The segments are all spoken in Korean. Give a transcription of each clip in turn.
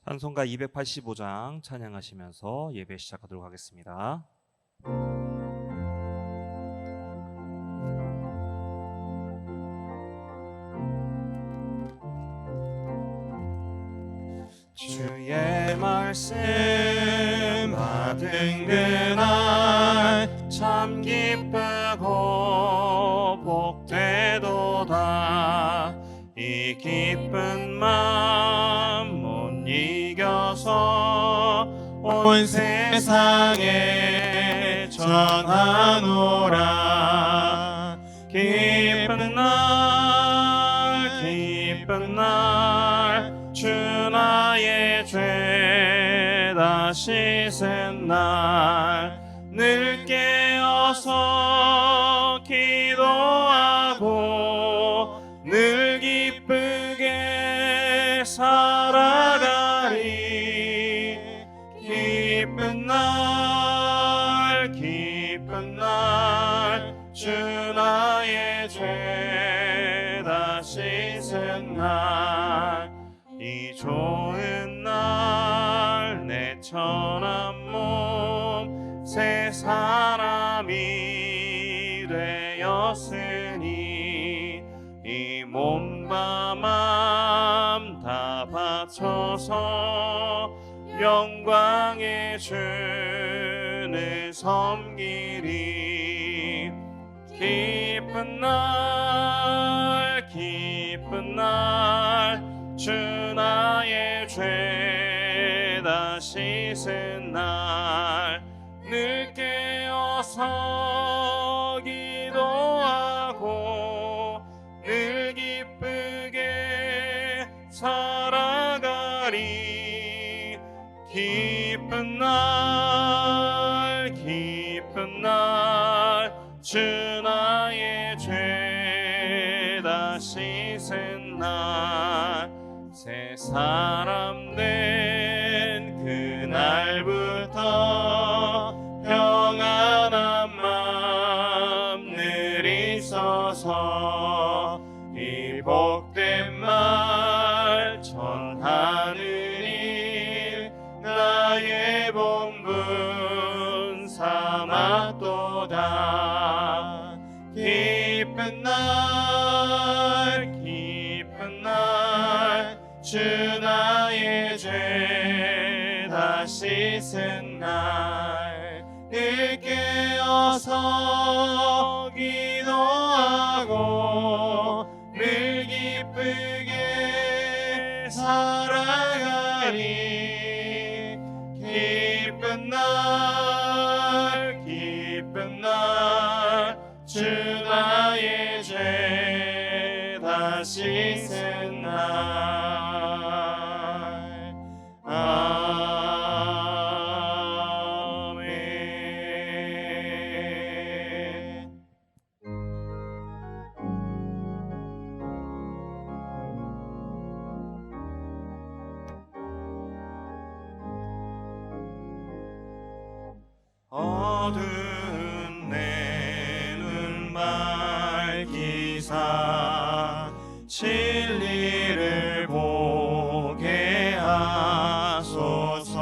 찬송가 285장 찬양하시면서 예배 시작하도록 하겠습니다. 주의 말씀 받은 그날 참 기쁘고 복되도다. 이 기쁜 마음 못 이겨서 온 세상에 전하노라. 기쁜 날 주 나의 죄 다 씻은 날 늘 깨어서 기도하고 늘 기쁘게 살아가리. 기쁜 날 주 나의 죄 다 씻은 날 이 좋은 날 내 천한 몸 새 사람이 되었으니 이 몸과 맘 다 바쳐서 영광의 주를 섬기리. 기쁜 날 주 나의 죄 다 씻은 날 늘 깨어서 기도하고 늘 기쁘게 살아가리. 기쁜 날 주 나의 죄 다 씻은 날 새 사람 된 그날부터 평안한 마음 늘 있어서 이 복된 말 전하는 일 나의 본분 삼았도다. 기쁜 날 주 나의 죄 다 씻은 날 늘 깨어서 기도하고 늘 기쁘게 살아가리. 기쁜 날 주 나의 죄 다 씻은 날. 어두운 내 눈 밝히사 진리를 보게 하소서.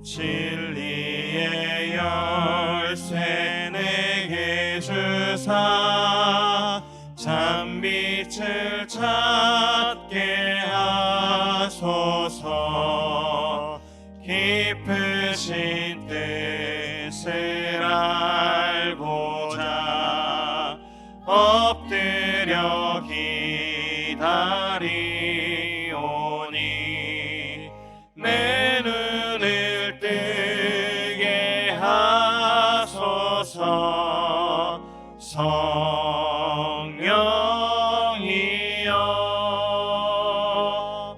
진리의 열쇠 내게 주사 참빛을 찾게 하소서. 깊으신 뜻을 알고자 엎드려 기다리오니 내 눈을 뜨게 하소서. 성령이여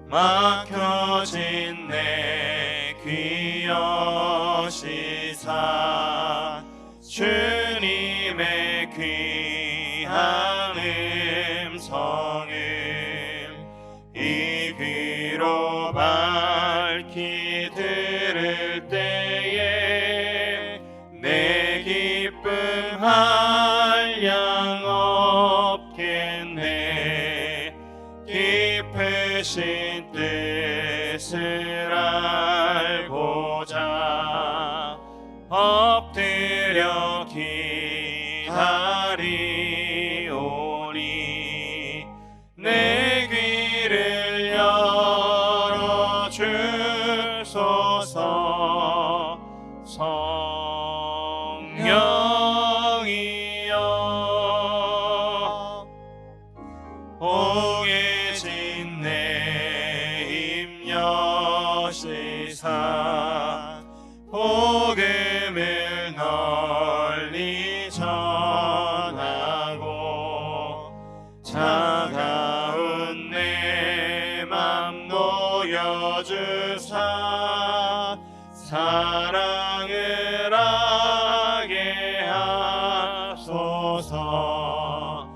막혀진 내 귀 여시사 주님의 귀한 음성을 이 귀로 밝히 들을 때에 내 기쁨 한량 없겠네. 깊으신 뜻을 알고자 엎드려 기다리오니 내 귀를 열어주소서. 성령이여 오 계신 내 힘 여시사 복음을 널리 전하고 차가운 내 맘 녹여주사 사랑을 하게 하소서.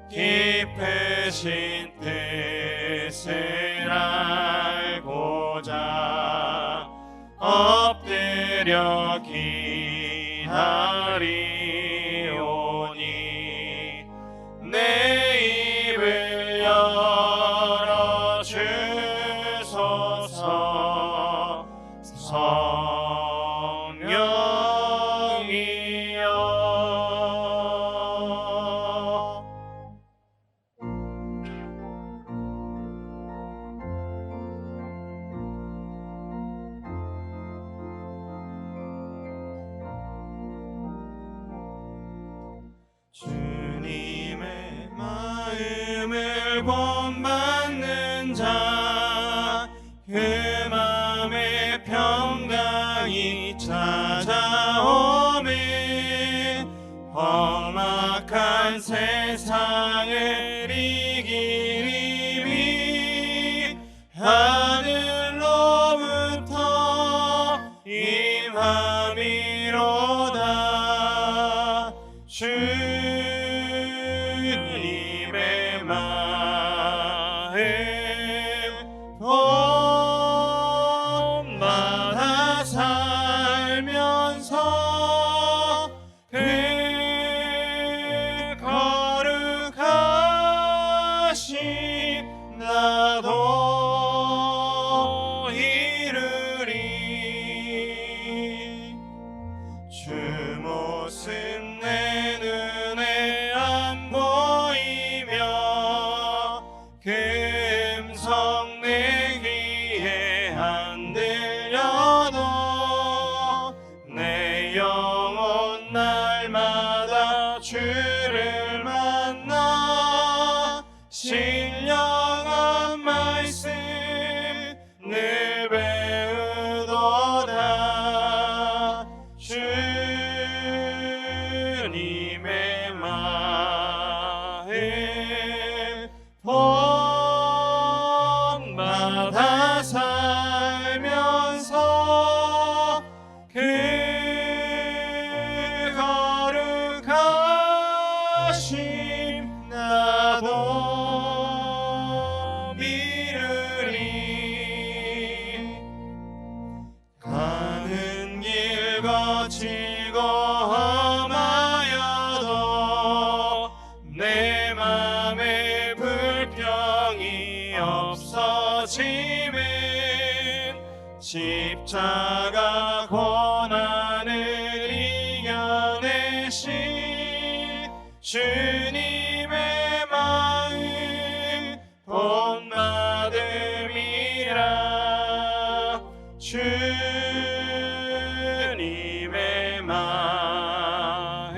깊으신 뜻을 알고자 엎드려 기다리오니 내 입을 열어주소서. 성령이여 주님의 마음을 본받는 자 그 맘에 평강이 찾아오매 험악한 세상을 이기리니 하늘로부터 임함이로다. 주님의 마음 본받아 살면서 그 거룩하신 나도 이루리. 주 모습 내 눈에 안 보이며 그 음성 내 귀에 안 들려도 내 영혼 날마다 주를 만나 신령한 말씀 늘 배우도다. 주님의 마음 본받아 살면서 그 거룩하심 나도 미루리. 가는 길 거치고 험하여도 내 맘에 불평이 없어짐은 십자가 고난을 이겨내신 주님의 마음 본받음이라. 주님의 마음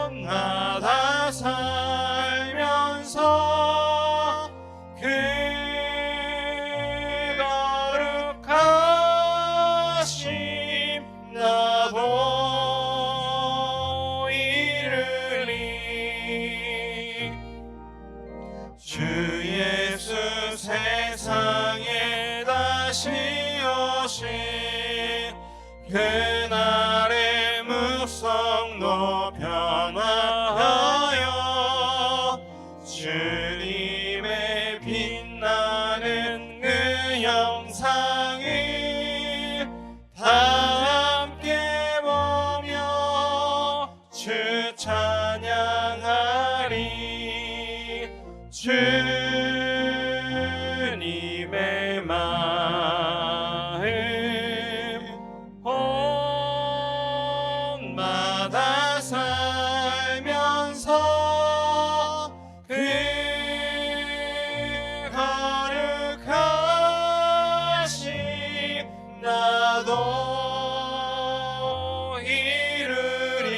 본받아 살면서 그 거룩하심 나도 이루리. 주 예수 세상에 다시 오신 그날의 묵성도 변화하여 주님의 빛나는 그 영상을 다 함께 보며 주 찬양하리. 주 주님의 마음 혼마다 살면서 그 거룩하신 나도 이루리.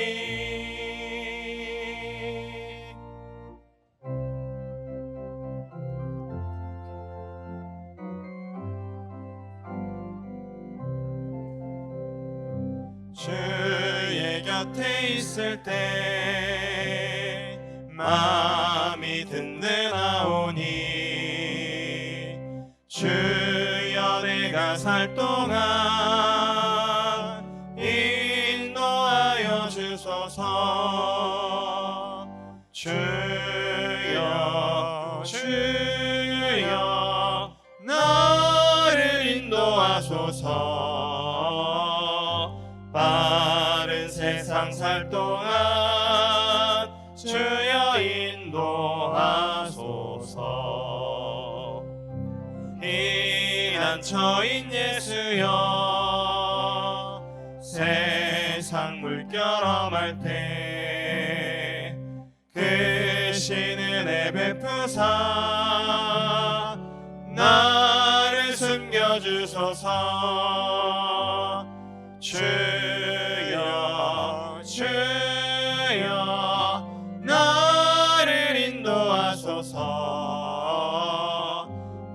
주의 곁에 있을 때 마음이 든든하오니 주여 내가 살 동안 인도하여 주소서. 주여 주여 나를 인도하소서. 바른 세상 살 동안 주여 인도하소서. 피난처인 예수여 세상 물결 험할 때 그 신은혜 베푸사 나를 숨겨주소서. 주여 주여 나를 인도하소서.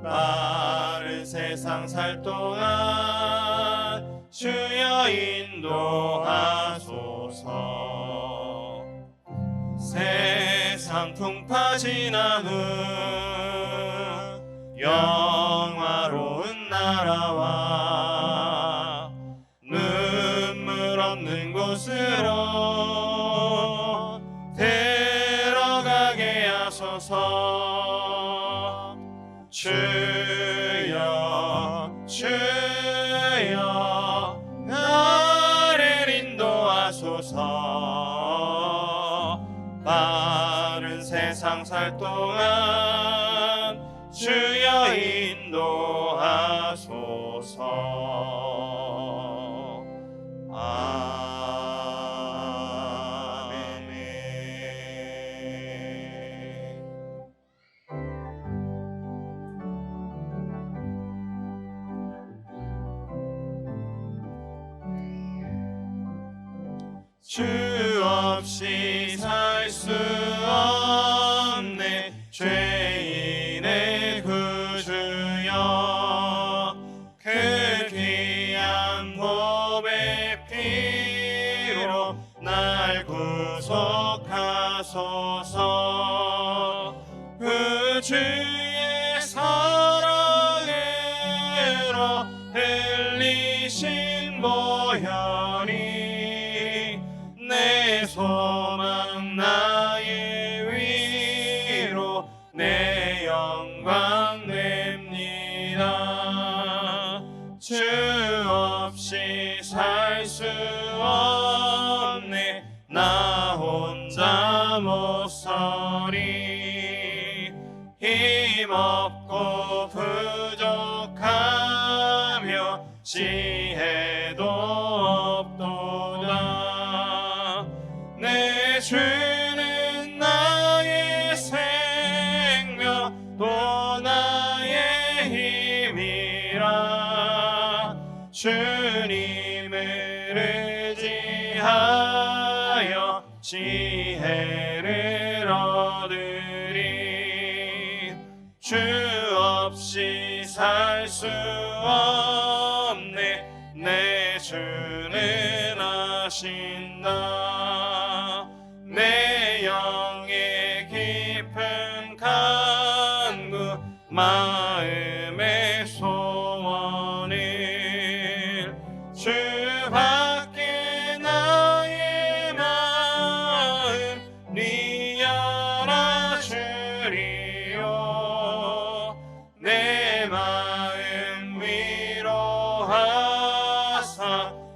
빠른 세상 살 동안 주여 인도하소서. 세상 풍파 지난 후 영화로운 나라와 눈물 없는 곳으로 데려가게 하소서. 주여 주여 나를 인도하소서. 바른 세상 살 동안 주여 인도하소서. 아멘. 주 없이 살 수 없네 죄인의 구주여. 그 귀한 보배 피로 날 구속하소서. 그 주의 사랑으로 흘리신 보혈이 내 소망 나의 위로 내 영광 됩니다. 주 없이 살 수 없네 나 혼자 못 서리. 힘없고 부족하며 지혜도 없도다. 내 주는 나의 생명 또 나의 힘이라. 주님을 의지하여 지혜를 얻으리. 주 없이 살 수 없네 내 주는 아신다. 내 영의 깊은 간구 마음의 소원을 주밖에 나의 마음 네 알아주리요. 내 마음 위로하사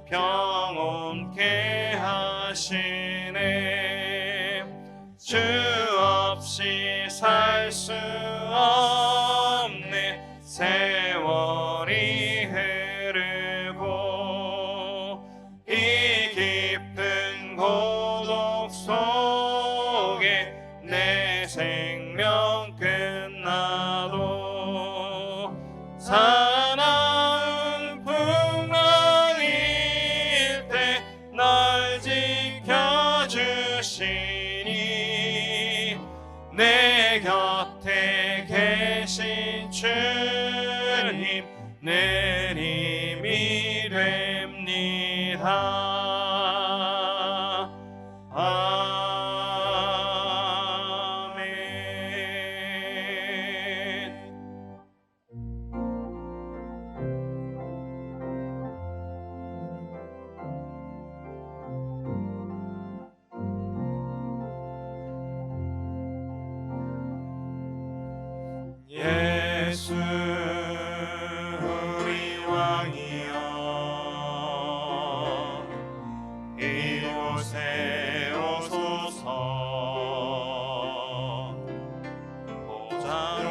평온케 하시네. 주 없이 살 수 생명 끝나도 사나운 풍랑일 때 날 지켜주시니 내 곁에 계신 주님 내 힘이 됩니다. 예수 우리 왕이여 이곳에 오소서 보좌로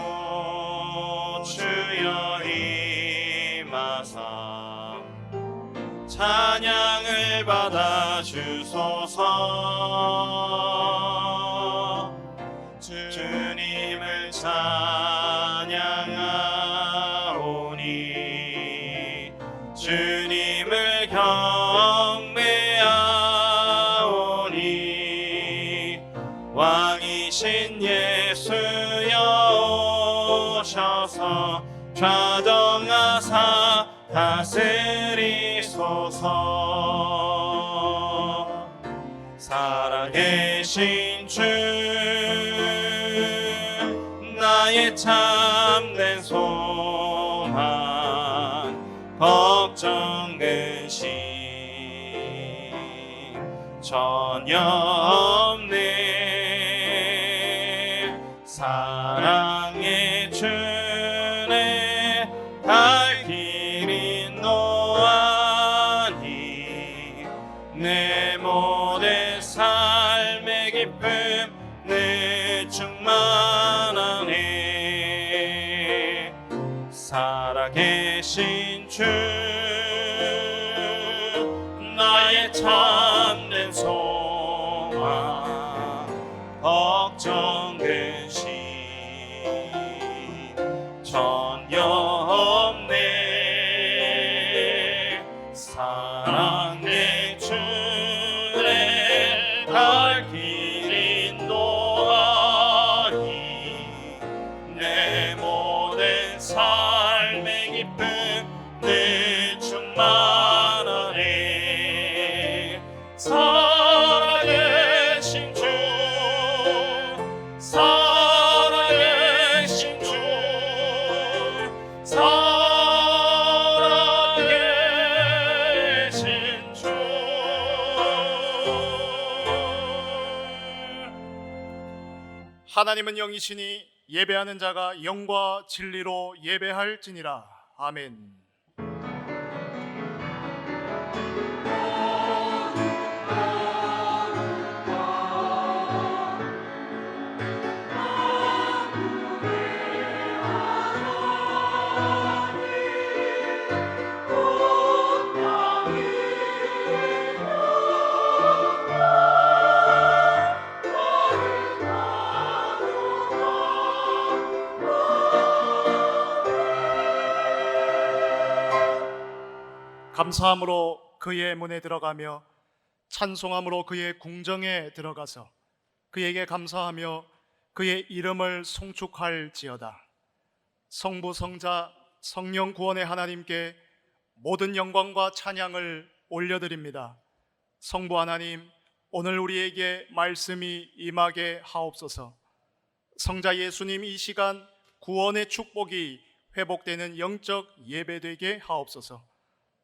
주여 임하사 찬양을 받아 주소서 주님을 찬양하오니 주님을 경배하오니 왕이신 예수여 오셔서 좌정하사 다스리소서. 살아계신 주 나의 참된 소망 걱정 근심 전혀 없네. 사랑의 주내 갈 길이 노하니 내 모든 삶의 기쁨 내 충만하네. 살아계신 주 나의 참된 소망 걱정 근심 전혀 없네. 사랑의 주내 갈 길이 인도하니 내 모든 삶의 기쁨 내 충만하네. 살아계신 주 살아계신 주 살아계신 주. 하나님은 영이시니 예배하는 자가 영과 진리로 예배할지니라. 아멘. 감사함으로 그의 문에 들어가며 찬송함으로 그의 궁정에 들어가서 그에게 감사하며 그의 이름을 송축할지어다. 성부 성자 성령 구원의 하나님께 모든 영광과 찬양을 올려드립니다. 성부 하나님, 오늘 우리에게 말씀이 임하게 하옵소서. 성자 예수님, 이 시간 구원의 축복이 회복되는 영적 예배되게 하옵소서.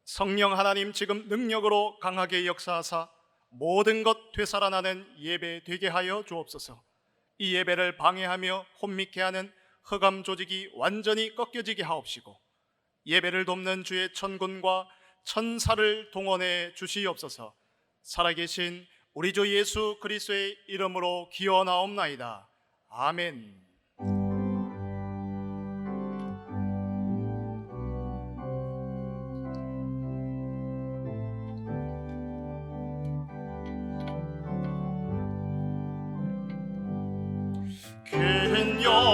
성령 하나님, 지금 능력으로 강하게 역사하사 모든 것 되살아나는 예배 되게 하여 주옵소서. 이 예배를 방해하며 혼미케 하는 흑암 조직이 완전히 꺾여지게 하옵시고 예배를 돕는 주의 천군과 천사를 동원해 주시옵소서. 살아계신 우리 주 예수 그리스도의 이름으로 기원하옵나이다. 아멘. 큰 영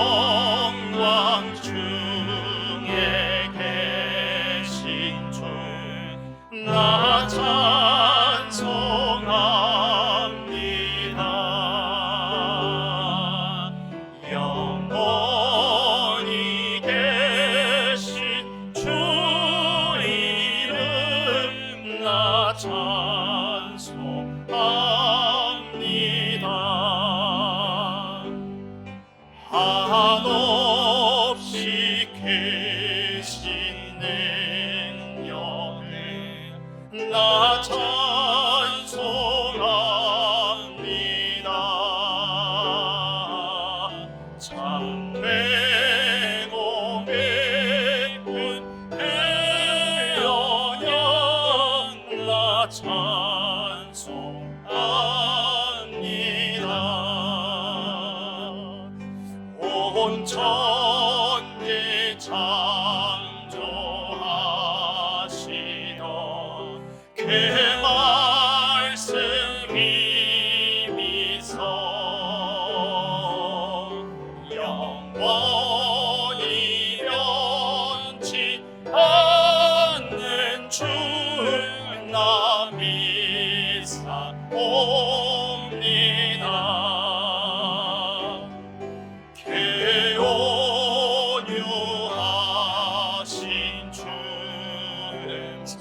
온 천지 창조하시던 그 말씀이 미소 영원히 변치 않는 주를 나 믿사옵니다. 개온유하신 주름서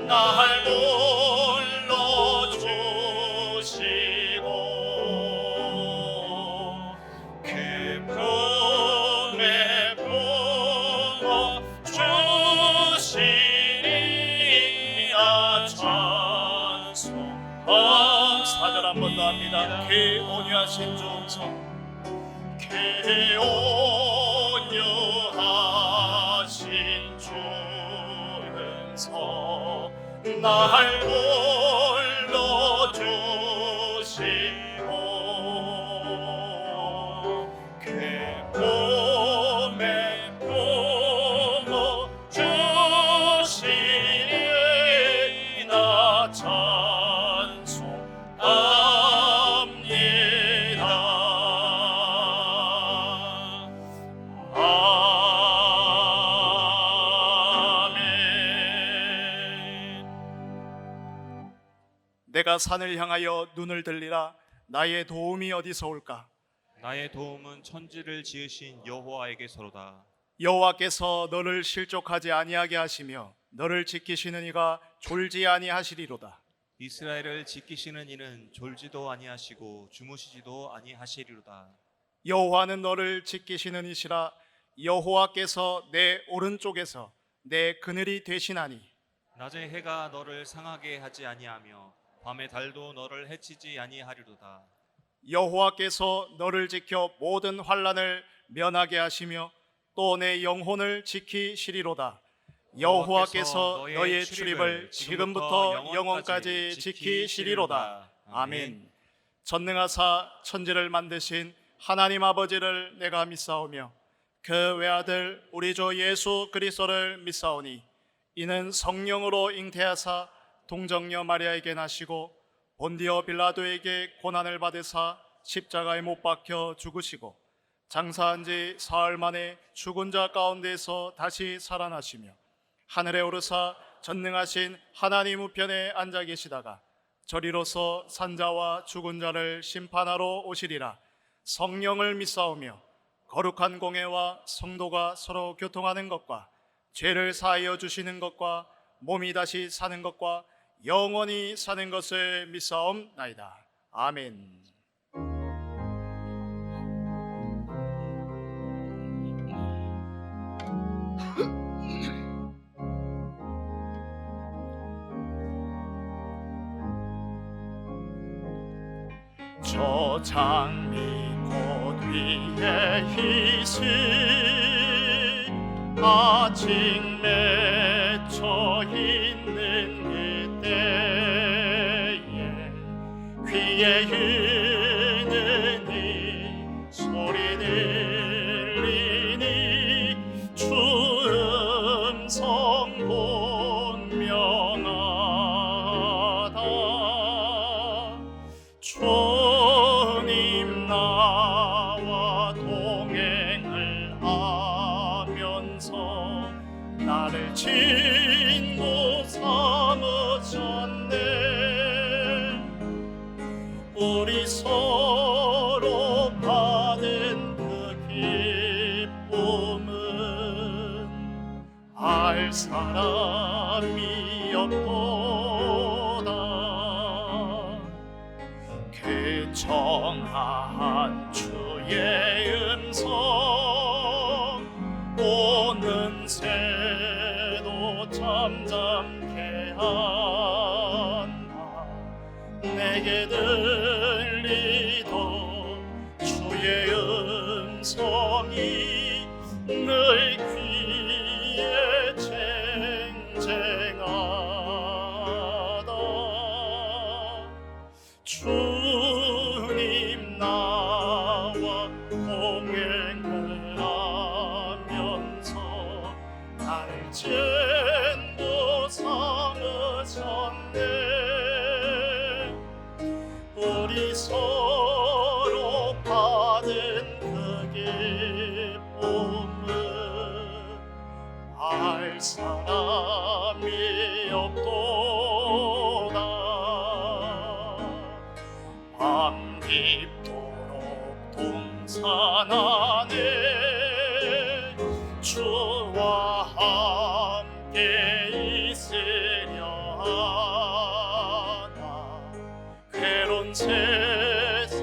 날 불러주시고 그 품에 품어 주시리야 찬송. 4절 한 번 더 합니다. 그 온유하신 주음성 개온유하신 주름서 날 불러주시고 그 품에 품어 주시리 나 찬송합니다. 아멘. 내가 산을 향하여 눈을 들리라. 나의 도움이 어디서 올까? 나의 도움은 천지를 지으신 여호와에게서로다. 여호와께서 너를 실족하지 아니하게 하시며 너를 지키시는 이가 졸지 아니하시리로다. 이스라엘을 지키시는 이는 졸지도 아니하시고 주무시지도 아니하시리로다. 여호와는 너를 지키시는 이시라. 여호와께서 내 오른쪽에서 내 그늘이 되시나니 낮에 해가 너를 상하게 하지 아니하며 밤에 달도 너를 해치지 아니하리로다. 여호와께서 너를 지켜 모든 환난을 면하게 하시며 또 내 영혼을 지키시리로다. 여호와께서 너의 출입을 지금부터 영원까지 지키시리로다. 아멘. 전능하사 천지를 만드신 하나님 아버지를 내가 믿사오며 그 외아들 우리 주 예수 그리스도를 믿사오니 이는 성령으로 잉태하사 동정녀 마리아에게 나시고 본디오 빌라도에게 고난을 받으사 십자가에 못 박혀 죽으시고 장사한 지 사흘 만에 죽은 자 가운데서 다시 살아나시며 하늘에 오르사 전능하신 하나님 우편에 앉아 계시다가 저리로서 산자와 죽은 자를 심판하러 오시리라. 성령을 믿사오며 거룩한 공회와 성도가 서로 교통하는 것과 죄를 사하여 주시는 것과 몸이 다시 사는 것과 영원히 사는 것을 믿사옵나이다. 아멘. 저 장미꽃 위에 희시 아직 맺혀 있는 그때에 귀에 있는 소리 들리니 주 음성 분명하다. 주님 나와 동행을 하면서 나를 친구 삼으셨네. 우리 서로 받은 그 기쁨은 알 사람이 없도다. 그 정한 주의 음성 오는 새도 잠잠케 한다. 내게 들리던 주의 음성이 늘 귀에 쟁쟁하다. 주님 나와 공회 동행을 하면서 나를 친구 삼으셨네. 우리 서로 받은 그 기쁨은 알 사람이 없도다. 밤 깊도록 동산 안에 주와 함께 있으려 하나. 괴로운 세상에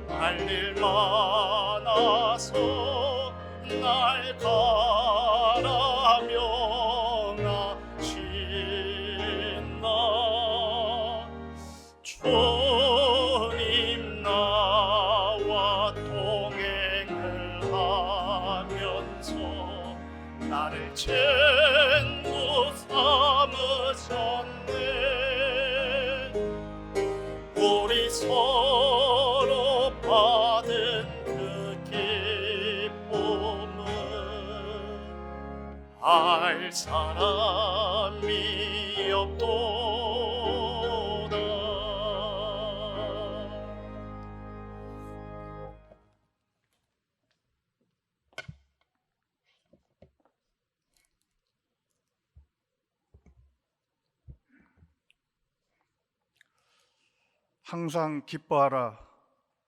할 일 많아서 날 가라 명하시나. 주님 나와 동행을 하면서 나를 친구 삼으셨네. 우리 서로 받은 그 기쁨은 알 사람이 없도다. 항상 기뻐하라.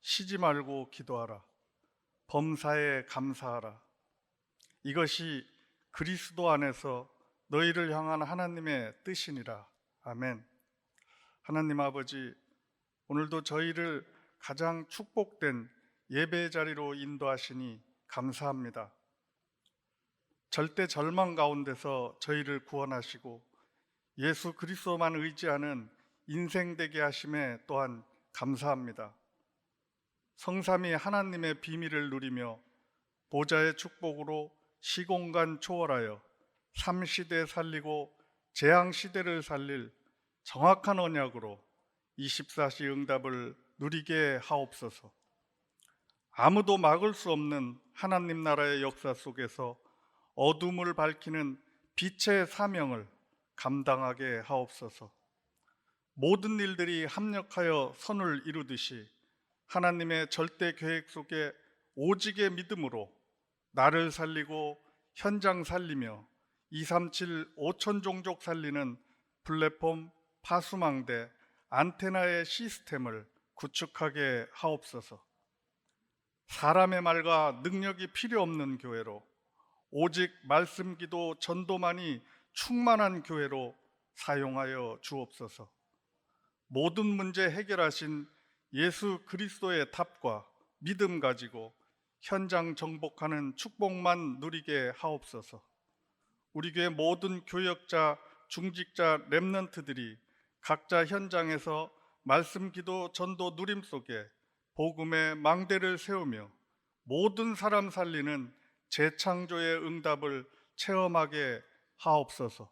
쉬지 말고 기도하라. 범사에 감사하라. 이것이 그리스도 안에서 너희를 향한 하나님의 뜻이니라. 아멘. 하나님 아버지, 오늘도 저희를 가장 축복된 예배 자리로 인도하시니 감사합니다. 절대 절망 가운데서 저희를 구원하시고 예수 그리스도만 의지하는 인생 되게 하심에 또한 감사합니다. 성삼위 하나님의 비밀을 누리며 보좌의 축복으로 시공간 초월하여 삼시대 살리고 재앙시대를 살릴 정확한 언약으로 24시 응답을 누리게 하옵소서. 아무도 막을 수 없는 하나님 나라의 역사 속에서 어둠을 밝히는 빛의 사명을 감당하게 하옵소서. 모든 일들이 합력하여 선을 이루듯이 하나님의 절대 계획 속에 오직의 믿음으로 나를 살리고 현장 살리며 237 5천 종족 살리는 플랫폼 파수망대 안테나의 시스템을 구축하게 하옵소서. 사람의 말과 능력이 필요 없는 교회로 오직 말씀 기도 전도만이 충만한 교회로 사용하여 주옵소서. 모든 문제 해결하신 예수 그리스도의 답과 믿음 가지고 현장 정복하는 축복만 누리게 하옵소서. 우리 교회 모든 교역자, 중직자, 렘넌트들이 각자 현장에서 말씀 기도 전도 누림 속에 복음의 망대를 세우며 모든 사람 살리는 재창조의 응답을 체험하게 하옵소서.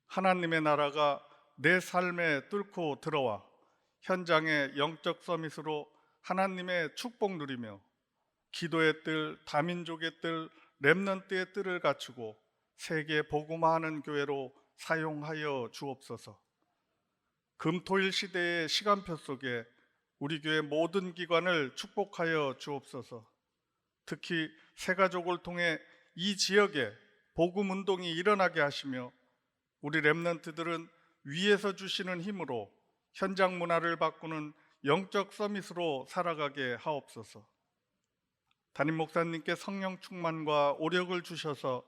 하나님의 나라가 내 삶에 뚫고 들어와 현장의 영적 서밋으로 하나님의 축복 누리며 기도의 뜰, 다민족의 뜰, 렘넌트의 뜰을 갖추고 세계 복음화하는 교회로 사용하여 주옵소서. 금토일 시대의 시간표 속에 우리 교회 모든 기관을 축복하여 주옵소서. 특히 새가족을 통해 이 지역에 복음 운동이 일어나게 하시며 우리 렘넌트들은 위에서 주시는 힘으로 현장 문화를 바꾸는 영적 서밋으로 살아가게 하옵소서. 담임 목사님께 성령 충만과 오력을 주셔서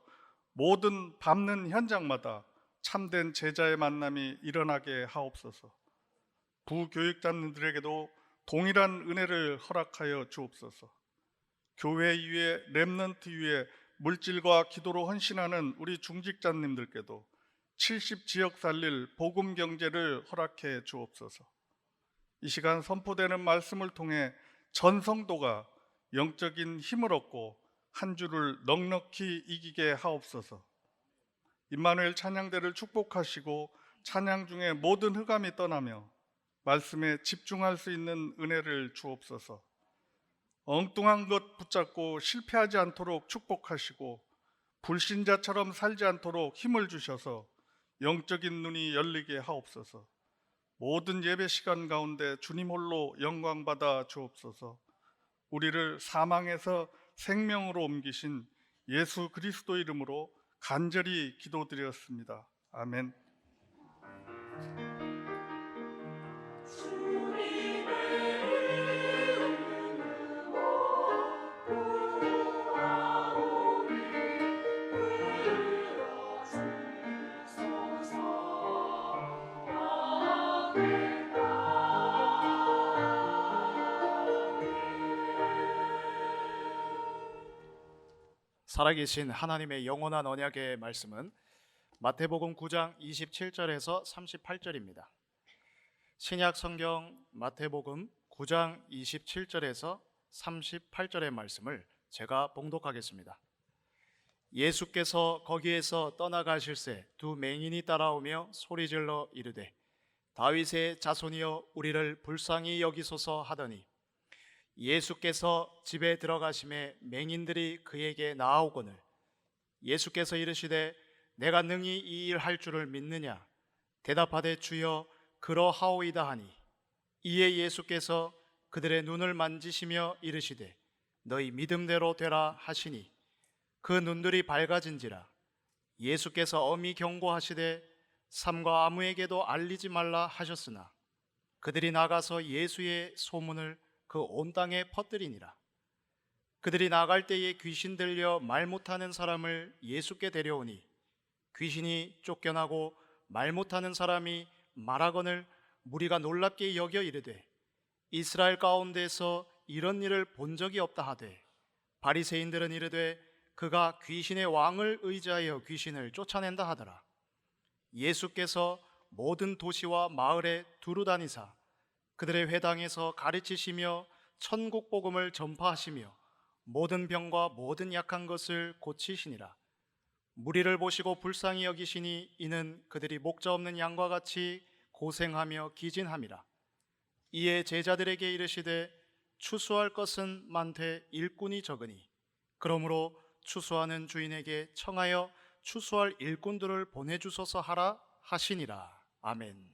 모든 밟는 현장마다 참된 제자의 만남이 일어나게 하옵소서. 부교육자님들에게도 동일한 은혜를 허락하여 주옵소서. 교회 위에 렘넌트 위에 물질과 기도로 헌신하는 우리 중직자님들께도 70 지역 살릴 복음 경제를 허락해 주옵소서. 이 시간 선포되는 말씀을 통해 전 성도가 영적인 힘을 얻고 한 주를 넉넉히 이기게 하옵소서. 임마누엘 찬양대를 축복하시고 찬양 중에 모든 흑암이 떠나며 말씀에 집중할 수 있는 은혜를 주옵소서. 엉뚱한 것 붙잡고 실패하지 않도록 축복하시고 불신자처럼 살지 않도록 힘을 주셔서 영적인 눈이 열리게 하옵소서. 모든 예배 시간 가운데 주님 홀로 영광 받아 주옵소서. 우리를 사망에서 생명으로 옮기신 예수 그리스도 이름으로 간절히 기도드렸습니다. 아멘. 살아계신 하나님의 영원한 언약의 말씀은 마태복음 9장 27절에서 38절입니다. 신약 성경 마태복음 9장 27절에서 38절의 말씀을 제가 봉독하겠습니다. 예수께서 거기에서 떠나가실새 두 맹인이 따라오며 소리질러 이르되 다윗의 자손이여 우리를 불쌍히 여기소서 하더니 예수께서 집에 들어가심에 맹인들이 그에게 나아오거늘 예수께서 이르시되 내가 능히 이 일 할 줄을 믿느냐 대답하되 주여 그러하오이다 하니 이에 예수께서 그들의 눈을 만지시며 이르시되 너희 믿음대로 되라 하시니 그 눈들이 밝아진지라. 예수께서 엄히 경고하시되 삼가 아무에게도 알리지 말라 하셨으나 그들이 나가서 예수의 소문을 그 온 땅에 퍼뜨리니라. 그들이 나갈 때에 귀신 들려 말 못하는 사람을 예수께 데려오니 귀신이 쫓겨나고 말 못하는 사람이 말하거늘 무리가 놀랍게 여겨 이르되 이스라엘 가운데서 이런 일을 본 적이 없다 하되 바리새인들은 이르되 그가 귀신의 왕을 의지하여 귀신을 쫓아낸다 하더라. 예수께서 모든 도시와 마을에 두루 다니사 그들의 회당에서 가르치시며 천국 복음을 전파하시며 모든 병과 모든 약한 것을 고치시니라. 무리를 보시고 불쌍히 여기시니 이는 그들이 목자 없는 양과 같이 고생하며 기진함이라. 이에 제자들에게 이르시되 추수할 것은 많되 일꾼이 적으니 그러므로 추수하는 주인에게 청하여 추수할 일꾼들을 보내주소서 하라 하시니라. 아멘.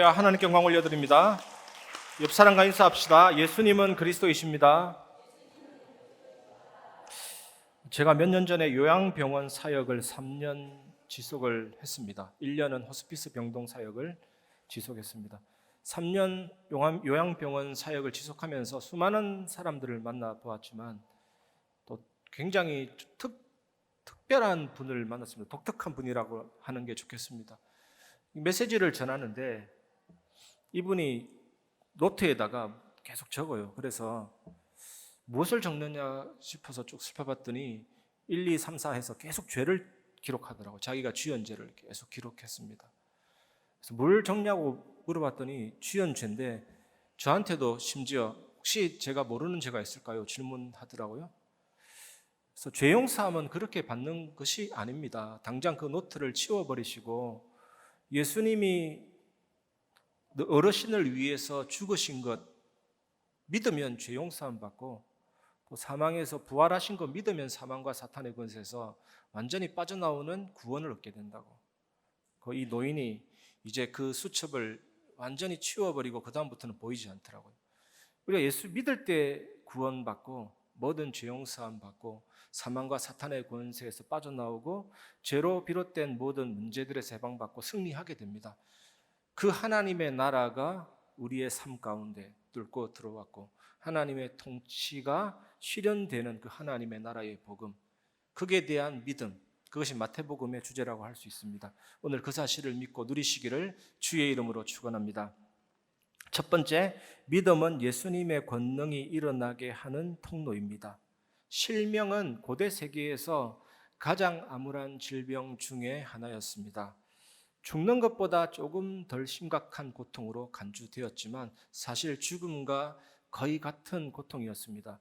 할렐루야. 하나님께 영광 올려드립니다. 옆 사람과 인사합시다. 예수님은 그리스도이십니다. 제가 몇 년 전에 요양병원 사역을 3년 지속을 했습니다. 1년은 호스피스 병동 사역을 지속했습니다. 3년 요양병원 사역을 지속하면서 수많은 사람들을 만나보았지만 또 굉장히 특별한 분을 만났습니다. 독특한 분이라고 하는 게 좋겠습니다. 메시지를 전하는데 이분이 노트에다가 계속 적어요. 그래서 무엇을 적느냐 싶어서 쭉 살펴봤더니 1, 2, 3, 4 해서 계속 죄를 기록하더라고요. 자기가 주연죄를 계속 기록했습니다. 그래서 뭘 적냐고 물어봤더니 주연죄인데 저한테도 심지어 혹시 제가 모르는 죄가 있을까요? 질문하더라고요. 그래서 죄용사함은 그렇게 받는 것이 아닙니다. 당장 그 노트를 치워버리시고 예수님이 어르신을 위해서 죽으신 것 믿으면 죄용사함 받고 또 사망에서 부활하신 것 믿으면 사망과 사탄의 권세에서 완전히 빠져나오는 구원을 얻게 된다고. 이 노인이 이제 그 수첩을 완전히 치워버리고 그 다음부터는 보이지 않더라고요. 우리가 예수 믿을 때 구원받고 모든 죄용사함 받고 사망과 사탄의 권세에서 빠져나오고 죄로 비롯된 모든 문제들에서 해방받고 승리하게 됩니다. 그 하나님의 나라가 우리의 삶 가운데 뚫고 들어왔고 하나님의 통치가 실현되는 그 하나님의 나라의 복음, 그에 대한 믿음, 그것이 마태복음의 주제라고 할 수 있습니다. 오늘 그 사실을 믿고 누리시기를 주의 이름으로 축원합니다. 첫 번째, 믿음은 예수님의 권능이 일어나게 하는 통로입니다. 실명은 고대 세계에서 가장 암울한 질병 중에 하나였습니다. 죽는 것보다 조금 덜 심각한 고통으로 간주되었지만 사실 죽음과 거의 같은 고통이었습니다.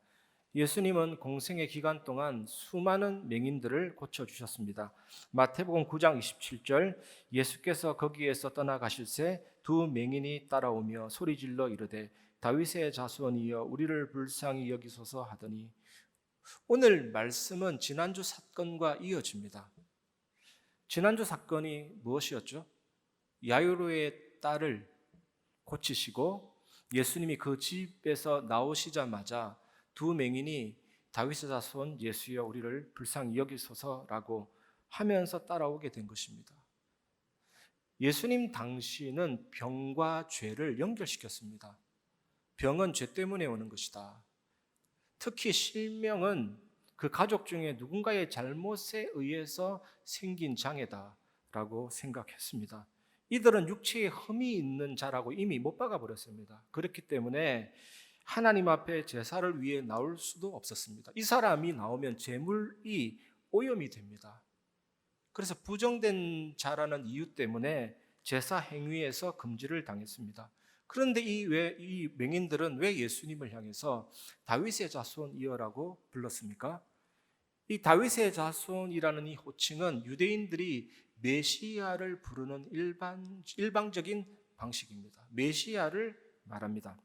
예수님은 공생의 기간 동안 수많은 맹인들을 고쳐주셨습니다. 마태복음 9장 27절, 예수께서 거기에서 떠나가실새 두 맹인이 따라오며 소리질러 이르되 다윗의 자손이여 우리를 불쌍히 여기소서 하더니, 오늘 말씀은 지난주 사건과 이어집니다. 지난주 사건이 무엇이었죠? 야이로의 딸을 고치시고 예수님이 그 집에서 나오시자마자 두 맹인이 다윗의 자손 예수여 우리를 불쌍히 여기소서라고 하면서 따라오게 된 것입니다. 예수님 당시는 병과 죄를 연결시켰습니다. 병은 죄 때문에 오는 것이다. 특히 실명은 그 가족 중에 누군가의 잘못에 의해서 생긴 장애다라고 생각했습니다. 이들은 육체에 흠이 있는 자라고 이미 못 박아버렸습니다. 그렇기 때문에 하나님 앞에 제사를 위해 나올 수도 없었습니다. 이 사람이 나오면 제물이 오염이 됩니다. 그래서 부정된 자라는 이유 때문에 제사 행위에서 금지를 당했습니다. 그런데 이 맹인들은 왜 예수님을 향해서 다윗의 자손이여라고 불렀습니까? 이 다윗의 자손이라는 이 호칭은 유대인들이 메시아를 부르는 일방적인 방식입니다. 메시아를 말합니다.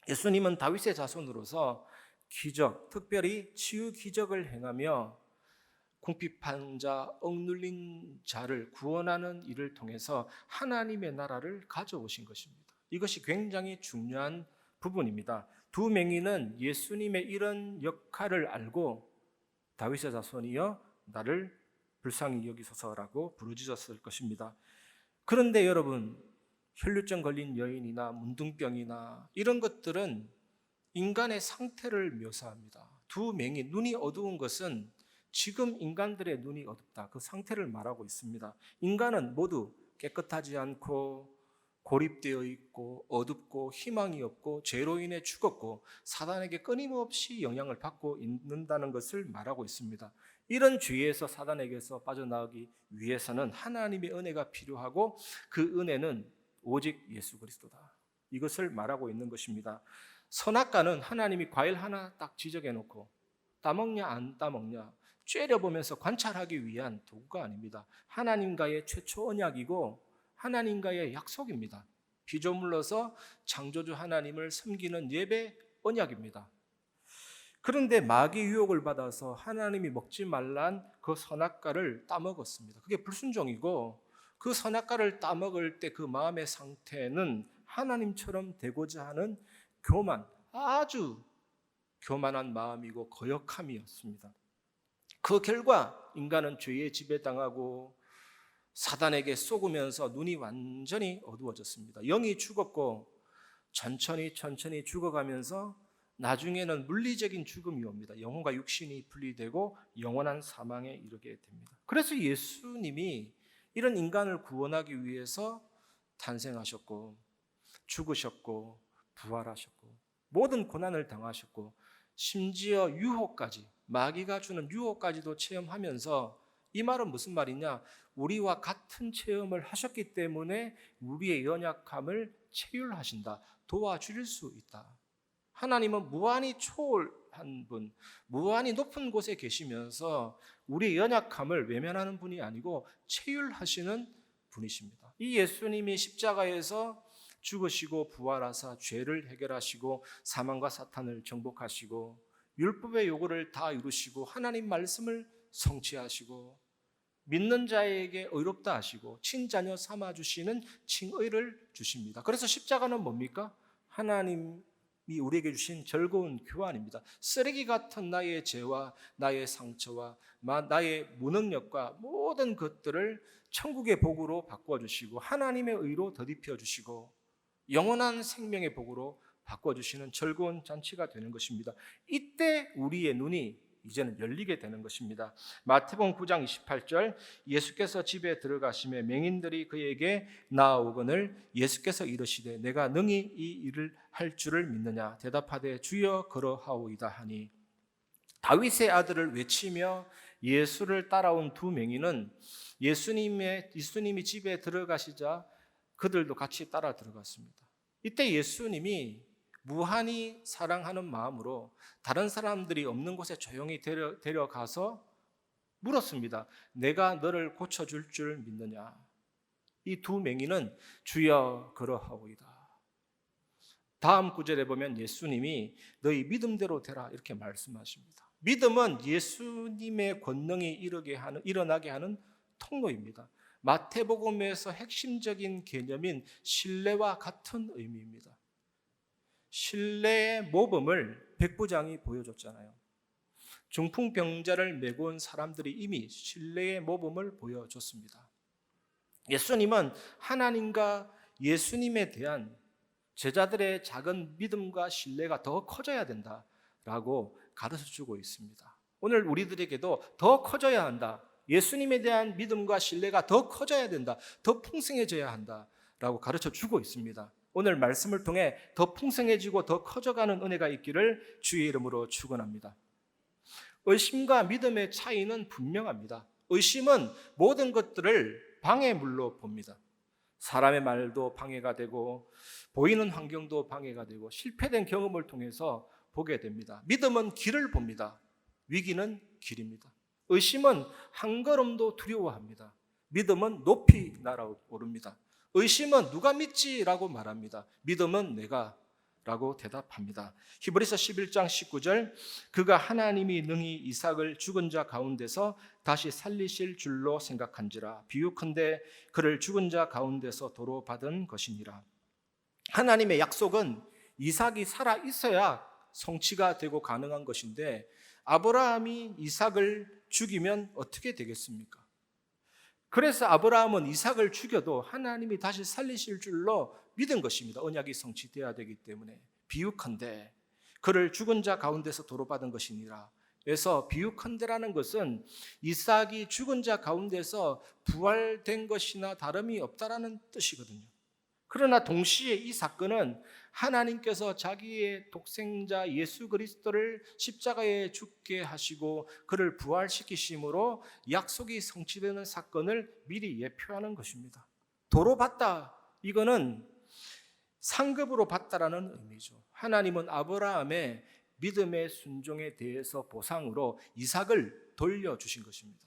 예수님은 다윗의 자손으로서 기적, 특별히 치유 기적을 행하며 궁핍한 자, 억눌린 자를 구원하는 일을 통해서 하나님의 나라를 가져오신 것입니다. 이것이 굉장히 중요한 부분입니다. 두 맹인은 예수님의 이런 역할을 알고 다윗의 자손이여 나를 불쌍히 여기소서라고 부르짖었을 것입니다. 그런데 여러분, 혈루증 걸린 여인이나 문둥병이나 이런 것들은 인간의 상태를 묘사합니다. 두 맹인, 눈이 어두운 것은 지금 인간들의 눈이 어둡다, 그 상태를 말하고 있습니다. 인간은 모두 깨끗하지 않고 고립되어 있고 어둡고 희망이 없고 죄로 인해 죽었고 사단에게 끊임없이 영향을 받고 있는다는 것을 말하고 있습니다. 이런 죄에서 사단에게서 빠져나오기 위해서는 하나님의 은혜가 필요하고 그 은혜는 오직 예수 그리스도다. 이것을 말하고 있는 것입니다. 선악과는 하나님이 과일 하나 딱 지적해 놓고 따먹냐 안 따먹냐 째려보면서 관찰하기 위한 도구가 아닙니다. 하나님과의 최초 언약이고 하나님과의 약속입니다. 피조물로서 창조주 하나님을 섬기는 예배 언약입니다. 그런데 마귀 유혹을 받아서 하나님이 먹지 말란 그 선악과를 따먹었습니다. 그게 불순종이고 그 선악과를 따먹을 때 그 마음의 상태는 하나님처럼 되고자 하는 교만, 아주 교만한 마음이고 거역함이었습니다. 그 결과 인간은 죄의 지배당하고 사단에게 속으면서 눈이 완전히 어두워졌습니다. 영이 죽었고 천천히 죽어가면서 나중에는 물리적인 죽음이 옵니다. 영혼과 육신이 분리되고 영원한 사망에 이르게 됩니다. 그래서 예수님이 이런 인간을 구원하기 위해서 탄생하셨고 죽으셨고 부활하셨고 모든 고난을 당하셨고 심지어 유혹까지, 마귀가 주는 유혹까지도 체험하면서, 이 말은 무슨 말이냐? 우리와 같은 체험을 하셨기 때문에 우리의 연약함을 체휼하신다, 도와주실 수 있다. 하나님은 무한히 초월한 분, 무한히 높은 곳에 계시면서 우리의 연약함을 외면하는 분이 아니고 체휼하시는 분이십니다. 이 예수님이 십자가에서 죽으시고 부활하사 죄를 해결하시고 사망과 사탄을 정복하시고 율법의 요구를 다 이루시고 하나님 말씀을 성취하시고 믿는 자에게 의롭다 하시고 친자녀 삼아주시는 칭의를 주십니다. 그래서 십자가는 뭡니까? 하나님이 우리에게 주신 즐거운 교환입니다. 쓰레기 같은 나의 죄와 나의 상처와 나의 무능력과 모든 것들을 천국의 복으로 바꿔주시고 하나님의 의로 덧입혀 주시고 영원한 생명의 복으로 바꿔주시는 즐거운 잔치가 되는 것입니다. 이때 우리의 눈이 이제는 열리게 되는 것입니다. 마태복음 9장 28절, 예수께서 집에 들어가시매 맹인들이 그에게 나아오거늘 예수께서 이르시되 내가 능히 이 일을 할 줄을 믿느냐? 대답하되 주여 그러하오이다 하니, 다윗의 아들을 외치며 예수를 따라온 두 맹인은 예수님이 집에 들어가시자 그들도 같이 따라 들어갔습니다. 이때 예수님이 무한히 사랑하는 마음으로 다른 사람들이 없는 곳에 조용히 데려가서 물었습니다. 내가 너를 고쳐줄 줄 믿느냐? 이 두 맹인은 주여 그러하오이다. 다음 구절에 보면 예수님이 너희 믿음대로 되라 이렇게 말씀하십니다. 믿음은 예수님의 권능이 일어나게 하는 통로입니다. 마태복음에서 핵심적인 개념인 신뢰와 같은 의미입니다. 신뢰의 모범을 백부장이 보여줬잖아요. 중풍병자를 메고 온 사람들이 이미 신뢰의 모범을 보여줬습니다. 예수님은 하나님과 예수님에 대한 제자들의 작은 믿음과 신뢰가 더 커져야 된다라고 가르쳐주고 있습니다. 오늘 우리들에게도 더 커져야 한다. 예수님에 대한 믿음과 신뢰가 더 커져야 된다. 더 풍성해져야 한다라고 가르쳐주고 있습니다. 오늘 말씀을 통해 더 풍성해지고 더 커져가는 은혜가 있기를 주의 이름으로 축원합니다. 의심과 믿음의 차이는 분명합니다. 의심은 모든 것들을 방해물로 봅니다. 사람의 말도 방해가 되고 보이는 환경도 방해가 되고 실패된 경험을 통해서 보게 됩니다. 믿음은 길을 봅니다. 위기는 길입니다. 의심은 한 걸음도 두려워합니다. 믿음은 높이 날아오릅니다. 의심은 누가 믿지라고 말합니다. 믿음은 내가 라고 대답합니다. 히브리서 11장 19절, 그가 하나님이 능히 이삭을 죽은 자 가운데서 다시 살리실 줄로 생각한지라 비유컨대 그를 죽은 자 가운데서 도로 받은 것이니라. 하나님의 약속은 이삭이 살아 있어야 성취가 되고 가능한 것인데 아브라함이 이삭을 죽이면 어떻게 되겠습니까? 그래서 아브라함은 이삭을 죽여도 하나님이 다시 살리실 줄로 믿은 것입니다. 언약이 성취되어야 되기 때문에. 비유컨대 그를 죽은 자 가운데서 도로받은 것이니라. 그래서 비유컨대라는 것은 이삭이 죽은 자 가운데서 부활된 것이나 다름이 없다라는 뜻이거든요. 그러나 동시에 이 사건은 하나님께서 자기의 독생자 예수 그리스도를 십자가에 죽게 하시고 그를 부활시키심으로 약속이 성취되는 사건을 미리 예표하는 것입니다. 도로 받다, 이거는 상급으로 받다라는 의미죠. 하나님은 아브라함의 믿음의 순종에 대해서 보상으로 이삭을 돌려주신 것입니다.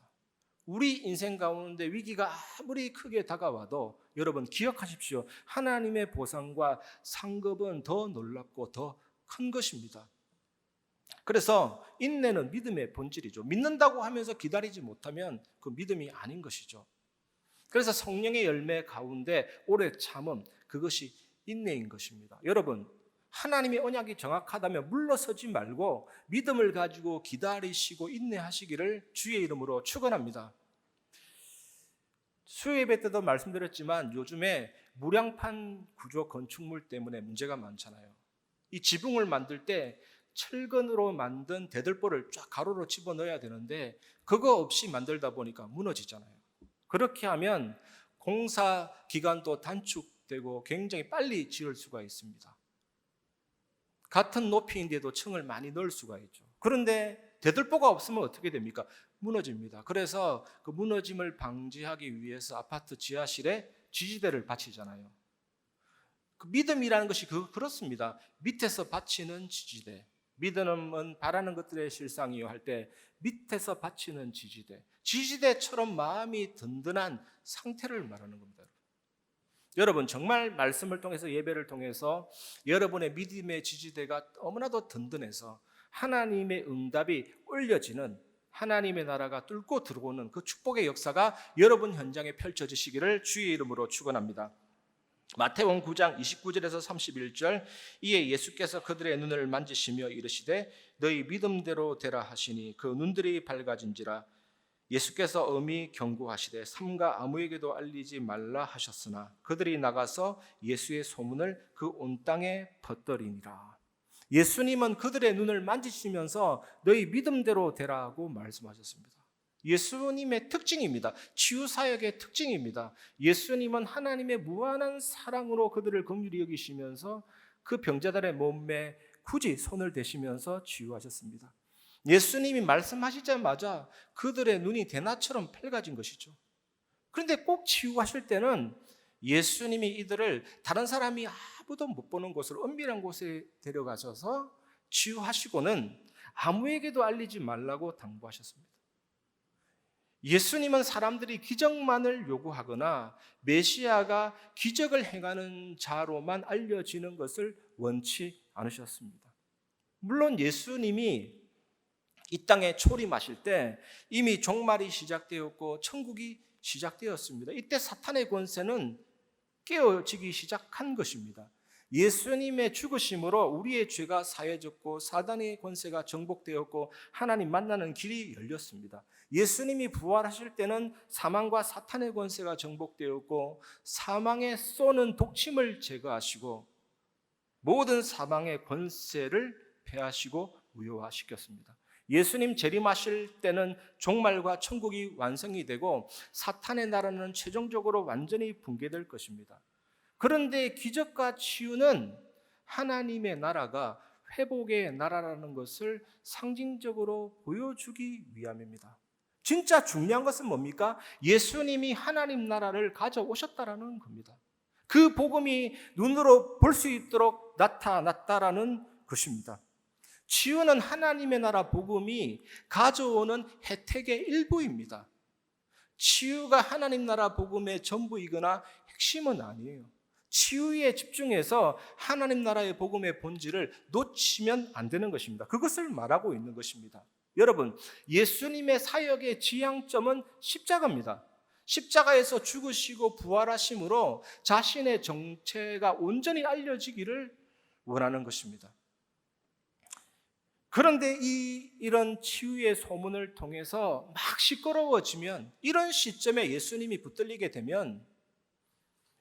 우리 인생 가운데 위기가 아무리 크게 다가와도 여러분 기억하십시오. 하나님의 보상과 상급은 더 놀랍고 더 큰 것입니다. 그래서 인내는 믿음의 본질이죠. 믿는다고 하면서 기다리지 못하면 그 믿음이 아닌 것이죠. 그래서 성령의 열매 가운데 오래 참음, 그것이 인내인 것입니다. 여러분, 하나님의 언약이 정확하다면 물러서지 말고 믿음을 가지고 기다리시고 인내하시기를 주의 이름으로 축원합니다. 수요 예배 때도 말씀드렸지만 요즘에 무량판 구조 건축물 때문에 문제가 많잖아요. 이 지붕을 만들 때 철근으로 만든 대들보를 쫙 가로로 집어넣어야 되는데 그거 없이 만들다 보니까 무너지잖아요. 그렇게 하면 공사 기간도 단축되고 굉장히 빨리 지을 수가 있습니다. 같은 높이인데도 층을 많이 넣을 수가 있죠. 그런데 대들보가 없으면 어떻게 됩니까? 무너집니다. 그래서 그 무너짐을 방지하기 위해서 아파트 지하실에 지지대를 받치잖아요. 그 믿음이라는 것이 그렇습니다. 밑에서 받치는 지지대. 믿음은 바라는 것들의 실상이요 할 때 밑에서 받치는 지지대. 지지대처럼 마음이 든든한 상태를 말하는 겁니다. 여러분, 정말 말씀을 통해서 예배를 통해서 여러분의 믿음의 지지대가 너무나도 든든해서 하나님의 응답이 올려지는, 하나님의 나라가 뚫고 들어오는 그 축복의 역사가 여러분 현장에 펼쳐지시기를 주의 이름으로 축원합니다. 마태복음 9장 29절에서 31절, 이에 예수께서 그들의 눈을 만지시며 이르시되 너희 믿음대로 되라 하시니 그 눈들이 밝아진지라. 예수께서 엄히 경고하시되 삼가 아무에게도 알리지 말라 하셨으나 그들이 나가서 예수의 소문을 그 온 땅에 퍼뜨리니라. 예수님은 그들의 눈을 만지시면서 너희 믿음대로 되라고 말씀하셨습니다. 예수님의 특징입니다. 치유사역의 특징입니다. 예수님은 하나님의 무한한 사랑으로 그들을 긍휼히 여기시면서 그 병자들의 몸에 굳이 손을 대시면서 치유하셨습니다. 예수님이 말씀하시자마자 그들의 눈이 대낮처럼 밝아진 것이죠. 그런데 꼭 치유하실 때는 예수님이 이들을 다른 사람이 아무도 못 보는 곳으로 은밀한 곳에 데려가셔서 치유하시고는 아무에게도 알리지 말라고 당부하셨습니다. 예수님은 사람들이 기적만을 요구하거나 메시아가 기적을 행하는 자로만 알려지는 것을 원치 않으셨습니다. 물론 예수님이 이 땅에 초림하실 때 이미 종말이 시작되었고 천국이 시작되었습니다. 이때 사탄의 권세는 깨어지기 시작한 것입니다. 예수님의 죽으심으로 우리의 죄가 사해졌고 사단의 권세가 정복되었고 하나님 만나는 길이 열렸습니다. 예수님이 부활하실 때는 사망과 사탄의 권세가 정복되었고 사망에 쏘는 독침을 제거하시고 모든 사망의 권세를 폐하시고 무효화시켰습니다. 예수님 재림하실 때는 종말과 천국이 완성이 되고 사탄의 나라는 최종적으로 완전히 붕괴될 것입니다. 그런데 기적과 치유는 하나님의 나라가 회복의 나라라는 것을 상징적으로 보여주기 위함입니다. 진짜 중요한 것은 뭡니까? 예수님이 하나님 나라를 가져오셨다라는 겁니다. 그 복음이 눈으로 볼 수 있도록 나타났다라는 것입니다. 치유는 하나님의 나라 복음이 가져오는 혜택의 일부입니다. 치유가 하나님 나라 복음의 전부이거나 핵심은 아니에요. 치유에 집중해서 하나님 나라의 복음의 본질을 놓치면 안 되는 것입니다. 그것을 말하고 있는 것입니다. 여러분, 예수님의 사역의 지향점은 십자가입니다. 십자가에서 죽으시고 부활하심으로 자신의 정체가 온전히 알려지기를 원하는 것입니다. 그런데 이런 치유의 소문을 통해서 막 시끄러워지면, 이런 시점에 예수님이 붙들리게 되면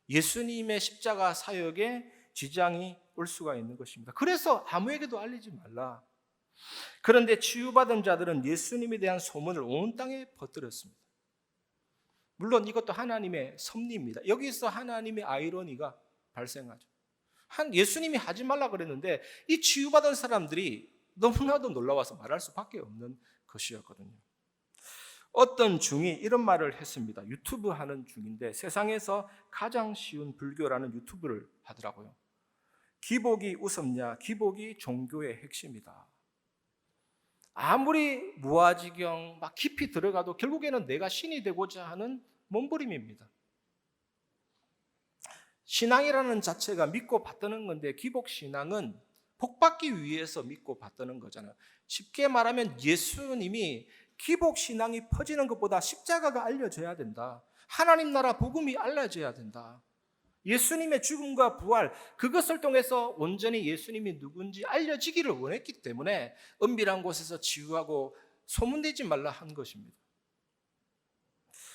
예수님의 십자가 사역에 지장이 올 수가 있는 것입니다. 그래서 아무에게도 알리지 말라. 그런데 치유받은 자들은 예수님에 대한 소문을 온 땅에 퍼뜨렸습니다. 물론 이것도 하나님의 섭리입니다. 여기서 하나님의 아이러니가 발생하죠. 예수님이 하지 말라 그랬는데 이 치유받은 사람들이 너무나도 놀라워서 말할 수밖에 없는 것이었거든요. 어떤 중이 이런 말을 했습니다. 유튜브 하는 중인데 세상에서 가장 쉬운 불교라는 유튜브를 하더라고요. 기복이 우습냐? 기복이 종교의 핵심이다. 아무리 무아지경 막 깊이 들어가도 결국에는 내가 신이 되고자 하는 몸부림입니다. 신앙이라는 자체가 믿고 받드는 건데 기복신앙은 복받기 위해서 믿고 받드는 거잖아요. 쉽게 말하면 예수님이 기복신앙이 퍼지는 것보다 십자가가 알려져야 된다. 하나님 나라 복음이 알려져야 된다. 예수님의 죽음과 부활, 그것을 통해서 온전히 예수님이 누군지 알려지기를 원했기 때문에 은밀한 곳에서 치유하고 소문내지 말라 한 것입니다.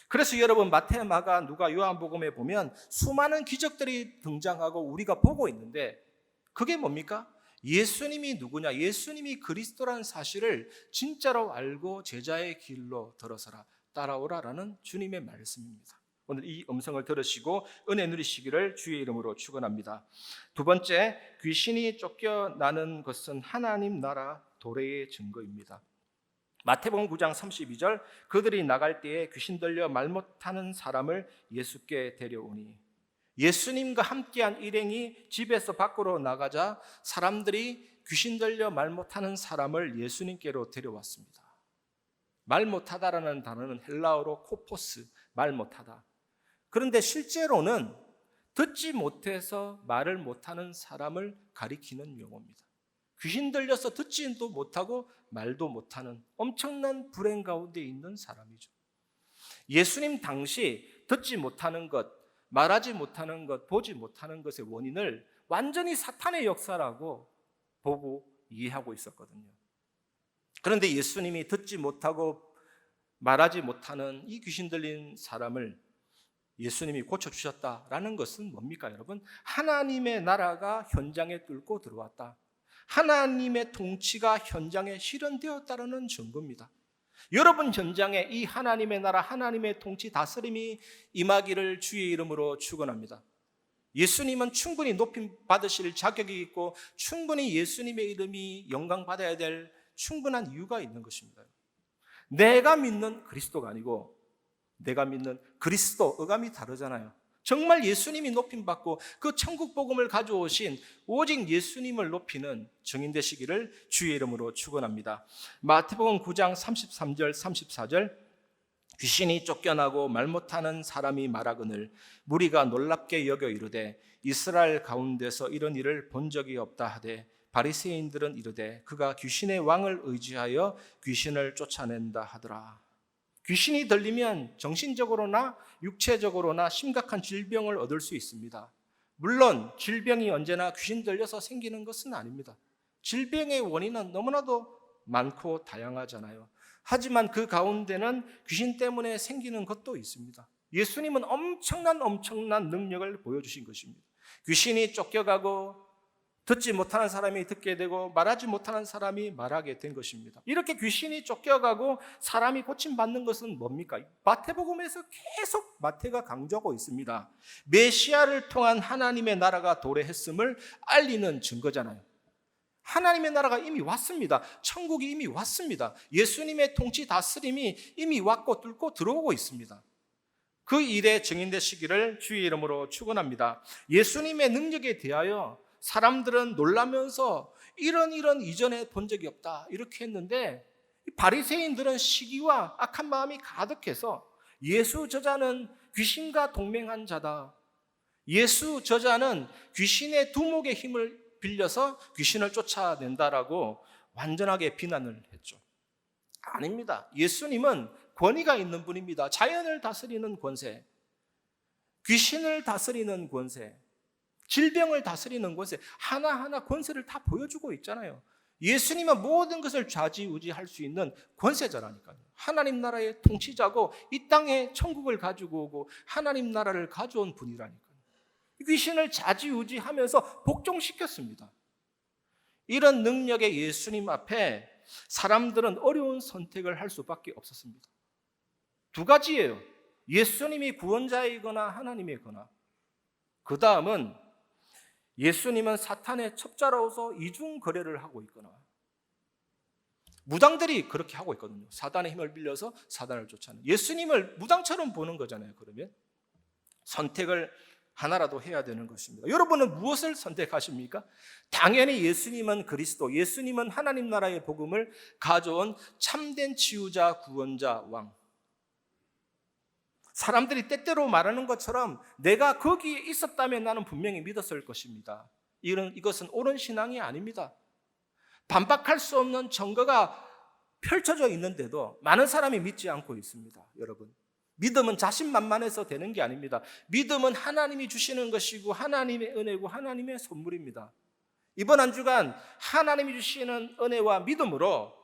그래서 여러분 마태, 마가, 누가, 요한복음에 보면 수많은 기적들이 등장하고 우리가 보고 있는데 그게 뭡니까? 예수님이 누구냐? 예수님이 그리스도라는 사실을 진짜로 알고 제자의 길로 들어서라, 따라오라라는 주님의 말씀입니다. 오늘 이 음성을 들으시고 은혜 누리시기를 주의 이름으로 축원합니다. 두 번째, 귀신이 쫓겨나는 것은 하나님 나라 도래의 증거입니다. 마태복음 9장 32절, 그들이 나갈 때에 귀신 들려 말 못하는 사람을 예수께 데려오니, 예수님과 함께한 일행이 집에서 밖으로 나가자 사람들이 귀신 들려 말 못하는 사람을 예수님께로 데려왔습니다. 말 못하다라는 단어는 헬라어로 코포스, 말 못하다. 그런데 실제로는 듣지 못해서 말을 못하는 사람을 가리키는 용어입니다. 귀신 들려서 듣지도 못하고 말도 못하는 엄청난 불행 가운데 있는 사람이죠. 예수님 당시 듣지 못하는 것, 말하지 못하는 것, 보지 못하는 것의 원인을 완전히 사탄의 역사라고 보고 이해하고 있었거든요. 그런데 예수님이 듣지 못하고 말하지 못하는 이 귀신 들린 사람을 예수님이 고쳐주셨다라는 것은 뭡니까 여러분? 하나님의 나라가 현장에 뚫고 들어왔다. 하나님의 통치가 현장에 실현되었다는 증거입니다. 여러분 현장에 이 하나님의 나라, 하나님의 통치, 다스림이 임하기를 주의 이름으로 축원합니다. 예수님은 충분히 높임 받으실 자격이 있고 충분히 예수님의 이름이 영광받아야 될 충분한 이유가 있는 것입니다. 내가 믿는 그리스도가 아니고 내가 믿는 그리스도, 어감이 다르잖아요. 정말 예수님이 높임받고 그 천국 복음을 가져오신 오직 예수님을 높이는 증인 되시기를 주의 이름으로 축원합니다. 마태복음 9장 33절 34절, 귀신이 쫓겨나고 말 못하는 사람이 말하거늘 무리가 놀랍게 여겨 이르되 이스라엘 가운데서 이런 일을 본 적이 없다 하되 바리새인들은 이르되 그가 귀신의 왕을 의지하여 귀신을 쫓아낸다 하더라. 귀신이 들리면 정신적으로나 육체적으로나 심각한 질병을 얻을 수 있습니다. 물론 질병이 언제나 귀신 들려서 생기는 것은 아닙니다. 질병의 원인은 너무나도 많고 다양하잖아요. 하지만 그 가운데는 귀신 때문에 생기는 것도 있습니다. 예수님은 엄청난 능력을 보여주신 것입니다. 귀신이 쫓겨가고 듣지 못하는 사람이 듣게 되고 말하지 못하는 사람이 말하게 된 것입니다. 이렇게 귀신이 쫓겨가고 사람이 고침받는 것은 뭡니까? 마태복음에서 계속 마태가 강조하고 있습니다. 메시아를 통한 하나님의 나라가 도래했음을 알리는 증거잖아요. 하나님의 나라가 이미 왔습니다. 천국이 이미 왔습니다. 예수님의 통치 다스림이 이미 왔고 뚫고 들어오고 있습니다. 그 일에 증인되시기를 주의 이름으로 축원합니다. 예수님의 능력에 대하여 사람들은 놀라면서 이런 이전에 본 적이 없다 이렇게 했는데, 바리새인들은 시기와 악한 마음이 가득해서 예수 저자는 귀신과 동맹한 자다, 예수 저자는 귀신의 두목의 힘을 빌려서 귀신을 쫓아낸다라고 완전하게 비난을 했죠. 아닙니다. 예수님은 권위가 있는 분입니다. 자연을 다스리는 권세, 귀신을 다스리는 권세, 질병을 다스리는 권세, 하나하나 권세를 다 보여주고 있잖아요. 예수님은 모든 것을 좌지우지할 수 있는 권세자라니까요. 하나님 나라의 통치자고 이 땅에 천국을 가지고 오고 하나님 나라를 가져온 분이라니까요. 귀신을 좌지우지하면서 복종시켰습니다. 이런 능력의 예수님 앞에 사람들은 어려운 선택을 할 수밖에 없었습니다. 두 가지예요. 예수님이 구원자이거나 하나님이거나, 그 다음은 예수님은 사탄의 첩자로서 이중 거래를 하고 있거나, 무당들이 그렇게 하고 있거든요. 사단의 힘을 빌려서 사단을 쫓아내는, 예수님을 무당처럼 보는 거잖아요. 그러면 선택을 하나라도 해야 되는 것입니다. 여러분은 무엇을 선택하십니까? 당연히 예수님은 그리스도, 예수님은 하나님 나라의 복음을 가져온 참된 치유자, 구원자, 왕. 사람들이 때때로 말하는 것처럼 내가 거기에 있었다면 나는 분명히 믿었을 것입니다. 이것은 옳은 신앙이 아닙니다. 반박할 수 없는 증거가 펼쳐져 있는데도 많은 사람이 믿지 않고 있습니다. 여러분, 믿음은 자신만만해서 되는 게 아닙니다. 믿음은 하나님이 주시는 것이고 하나님의 은혜고 하나님의 선물입니다. 이번 한 주간 하나님이 주시는 은혜와 믿음으로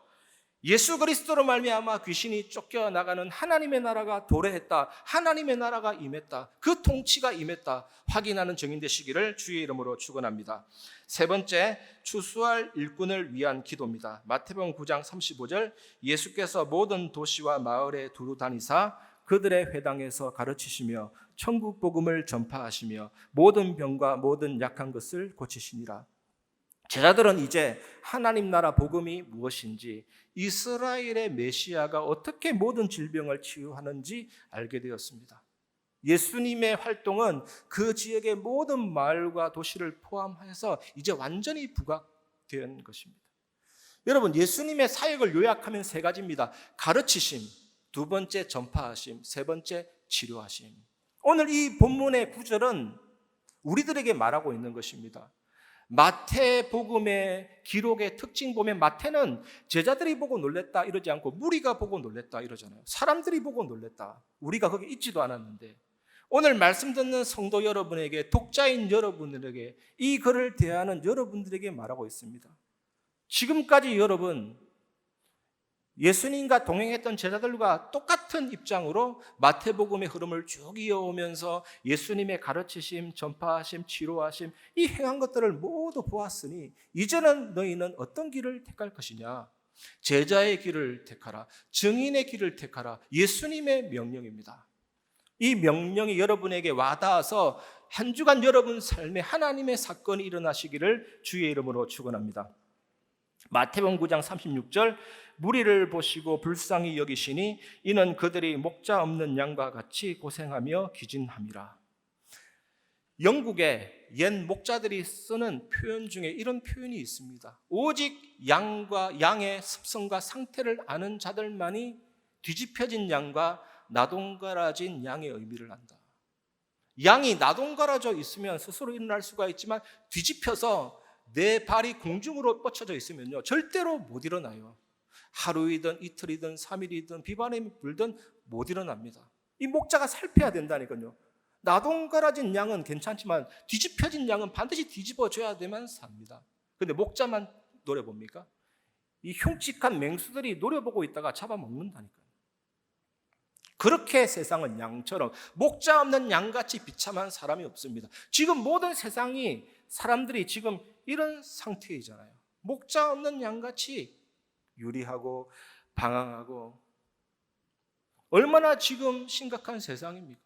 예수 그리스도로 말미암아 귀신이 쫓겨나가는 하나님의 나라가 도래했다. 하나님의 나라가 임했다. 그 통치가 임했다. 확인하는 증인 되시기를 주의 이름으로 축원합니다. 세 번째, 추수할 일꾼을 위한 기도입니다. 마태복음 9장 35절, 예수께서 모든 도시와 마을에 두루 다니사 그들의 회당에서 가르치시며 천국 복음을 전파하시며 모든 병과 모든 약한 것을 고치시니라. 제자들은 이제 하나님 나라 복음이 무엇인지, 이스라엘의 메시아가 어떻게 모든 질병을 치유하는지 알게 되었습니다. 예수님의 활동은 그 지역의 모든 마을과 도시를 포함해서 이제 완전히 부각된 것입니다. 여러분, 예수님의 사역을 요약하면 세 가지입니다. 가르치심, 두 번째 전파하심, 세 번째 치료하심. 오늘 이 본문의 구절은 우리들에게 말하고 있는 것입니다. 마태복음의 기록의 특징 보면 마태는 제자들이 보고 놀랬다 이러지 않고 무리가 보고 놀랬다 이러잖아요. 사람들이 보고 놀랬다. 우리가 거기 있지도 않았는데, 오늘 말씀 듣는 성도 여러분에게, 독자인 여러분들에게, 이 글을 대하는 여러분들에게 말하고 있습니다. 지금까지 여러분 예수님과 동행했던 제자들과 똑같은 입장으로 마태복음의 흐름을 쭉 이어오면서 예수님의 가르치심, 전파하심, 치료하심, 이 행한 것들을 모두 보았으니 이제는 너희는 어떤 길을 택할 것이냐? 제자의 길을 택하라, 증인의 길을 택하라. 예수님의 명령입니다. 이 명령이 여러분에게 와닿아서 한 주간 여러분 삶에 하나님의 사건이 일어나시기를 주의 이름으로 축원합니다. 마태복음 9장 36절, 무리를 보시고 불쌍히 여기시니 이는 그들이 목자 없는 양과 같이 고생하며 기진함이라. 영국의 옛 목자들이 쓰는 표현 중에 이런 표현이 있습니다. 오직 양의 습성과 상태를 아는 자들만이 뒤집혀진 양과 나동갈아진 양의 의미를 안다. 양이 나동갈아져 있으면 스스로 일어날 수가 있지만 뒤집혀서 내 발이 공중으로 뻗쳐져 있으면요, 절대로 못 일어나요. 하루이든 이틀이든 3일이든 비바람이 불든 못 일어납니다. 이 목자가 살펴야 된다니까요. 나동갈아진 양은 괜찮지만 뒤집혀진 양은 반드시 뒤집어줘야 되면 삽니다. 근데 목자만 노려봅니까? 이 흉측한 맹수들이 노려보고 있다가 잡아먹는다니까요. 그렇게 세상은 양처럼 목자 없는 양같이 비참한 사람이 없습니다. 지금 모든 세상이, 사람들이 지금 이런 상태이잖아요. 목자 없는 양같이 유리하고 방황하고, 얼마나 지금 심각한 세상입니까?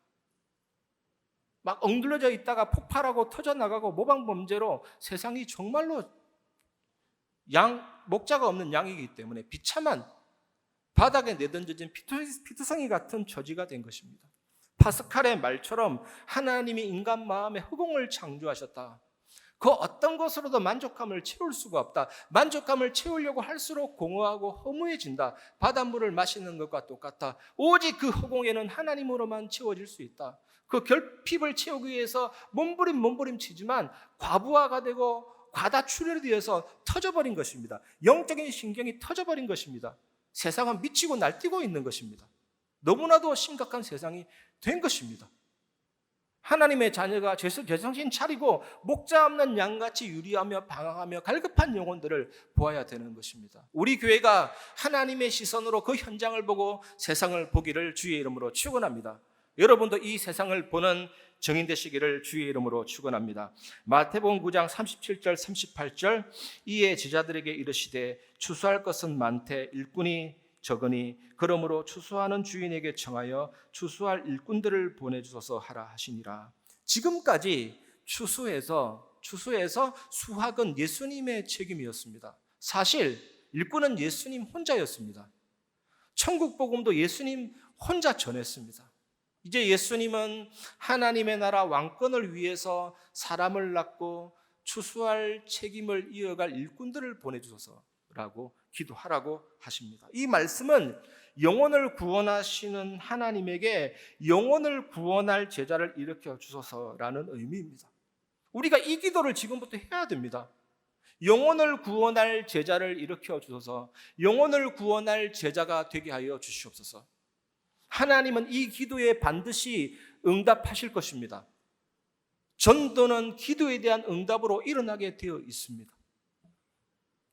막 엉들어져 있다가 폭발하고 터져나가고 모방범죄로 세상이 정말로 목자가 없는 양이기 때문에 비참한, 바닥에 내던져진 피투성이 같은 처지가 된 것입니다. 파스칼의 말처럼 하나님이 인간 마음에 허공을 창조하셨다. 그 어떤 것으로도 만족감을 채울 수가 없다. 만족감을 채우려고 할수록 공허하고 허무해진다. 바닷물을 마시는 것과 똑같다. 오직 그 허공에는 하나님으로만 채워질 수 있다. 그 결핍을 채우기 위해서 몸부림치지만 과부하가 되고 과다출혈에 의해서 터져버린 것입니다. 영적인 신경이 터져버린 것입니다. 세상은 미치고 날뛰고 있는 것입니다. 너무나도 심각한 세상이 된 것입니다. 하나님의 자녀가 제정신 차리고 목자 없는 양같이 유리하며 방황하며 갈급한 영혼들을 보아야 되는 것입니다. 우리 교회가 하나님의 시선으로 그 현장을 보고 세상을 보기를 주의 이름으로 축원합니다. 여러분도 이 세상을 보는 증인 되시기를 주의 이름으로 축원합니다. 마태복음 9장 37절 38절, 이에 제자들에게 이르시되 추수할 것은 많되 일꾼이 적으니 그러므로 추수하는 주인에게 청하여 추수할 일꾼들을 보내주소서 하라 하시니라. 지금까지 추수해서 수확은 예수님의 책임이었습니다. 사실 일꾼은 예수님 혼자였습니다. 천국 복음도 예수님 혼자 전했습니다. 이제 예수님은 하나님의 나라 왕권을 위해서 사람을 낳고 추수할 책임을 이어갈 일꾼들을 보내주소서라고 기도하라고 하십니다. 이 말씀은 영혼을 구원하시는 하나님에게 영혼을 구원할 제자를 일으켜 주소서라는 의미입니다. 우리가 이 기도를 지금부터 해야 됩니다. 영혼을 구원할 제자를 일으켜 주소서, 영혼을 구원할 제자가 되게 하여 주시옵소서. 하나님은 이 기도에 반드시 응답하실 것입니다. 전도는 기도에 대한 응답으로 일어나게 되어 있습니다.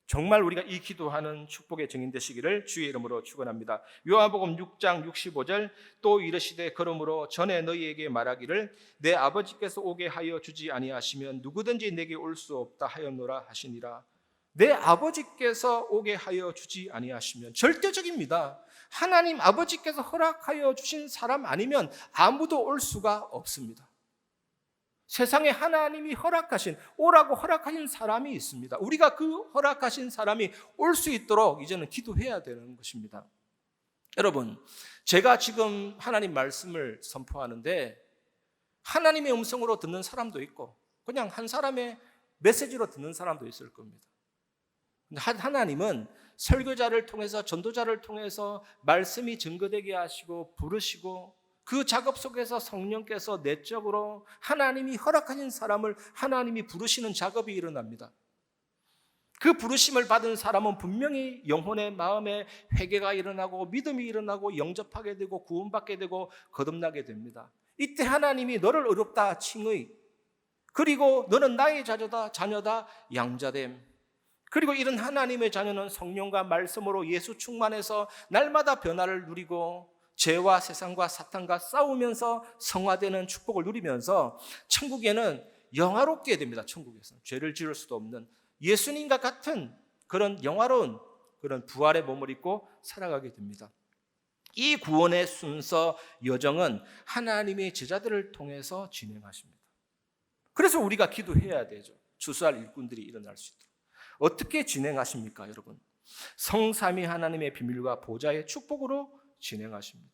정말 우리가 이 기도하는 축복의 증인 되시기를 주의 이름으로 축원합니다. 요한복음 6장 65절 또 이르시되 그러므로 전에 너희에게 말하기를 내 아버지께서 오게 하여 주지 아니하시면 누구든지 내게 올 수 없다 하였노라 하시니라. 내 아버지께서 오게 하여 주지 아니하시면 절대적입니다. 하나님 아버지께서 허락하여 주신 사람 아니면 아무도 올 수가 없습니다. 세상에 하나님이 오라고 허락하신 사람이 있습니다. 우리가 그 허락하신 사람이 올 수 있도록 이제는 기도해야 되는 것입니다. 여러분, 제가 지금 하나님 말씀을 선포하는데 하나님의 음성으로 듣는 사람도 있고 그냥 한 사람의 메시지로 듣는 사람도 있을 겁니다. 하나님은 설교자를 통해서 전도자를 통해서 말씀이 증거되게 하시고 부르시고 그 작업 속에서 성령께서 내적으로 하나님이 허락하신 사람을 하나님이 부르시는 작업이 일어납니다. 그 부르심을 받은 사람은 분명히 영혼의 마음에 회개가 일어나고 믿음이 일어나고 영접하게 되고 구원받게 되고 거듭나게 됩니다. 이때 하나님이 너를 의롭다 칭의, 그리고 너는 나의 자녀다 양자됨, 그리고 이런 하나님의 자녀는 성령과 말씀으로 예수 충만해서 날마다 변화를 누리고 죄와 세상과 사탄과 싸우면서 성화되는 축복을 누리면서 천국에는 영화롭게 됩니다. 천국에서는 죄를 지을 수도 없는 예수님과 같은 그런 영화로운 그런 부활의 몸을 입고 살아가게 됩니다. 이 구원의 순서 여정은 하나님의 제자들을 통해서 진행하십니다. 그래서 우리가 기도해야 되죠. 주수할 일꾼들이 일어날 수 있도록. 어떻게 진행하십니까, 여러분? 성삼위 하나님의 비밀과 보좌의 축복으로 진행하십니다.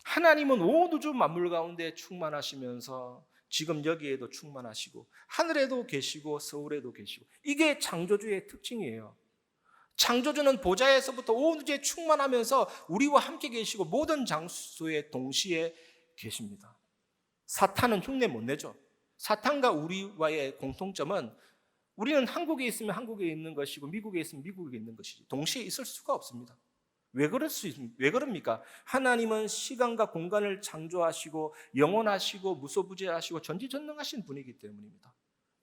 하나님은 온 우주 만물 가운데 충만하시면서 지금 여기에도 충만하시고 하늘에도 계시고 서울에도 계시고, 이게 창조주의 특징이에요. 창조주는 보좌에서부터 온 우주에 충만하면서 우리와 함께 계시고 모든 장소에 동시에 계십니다. 사탄은 흉내 못 내죠. 사탄과 우리와의 공통점은 우리는 한국에 있으면 한국에 있는 것이고 미국에 있으면 미국에 있는 것이지 동시에 있을 수가 없습니다. 왜 그럽니까? 하나님은 시간과 공간을 창조하시고 영원하시고 무소부재하시고 전지전능하신 분이기 때문입니다.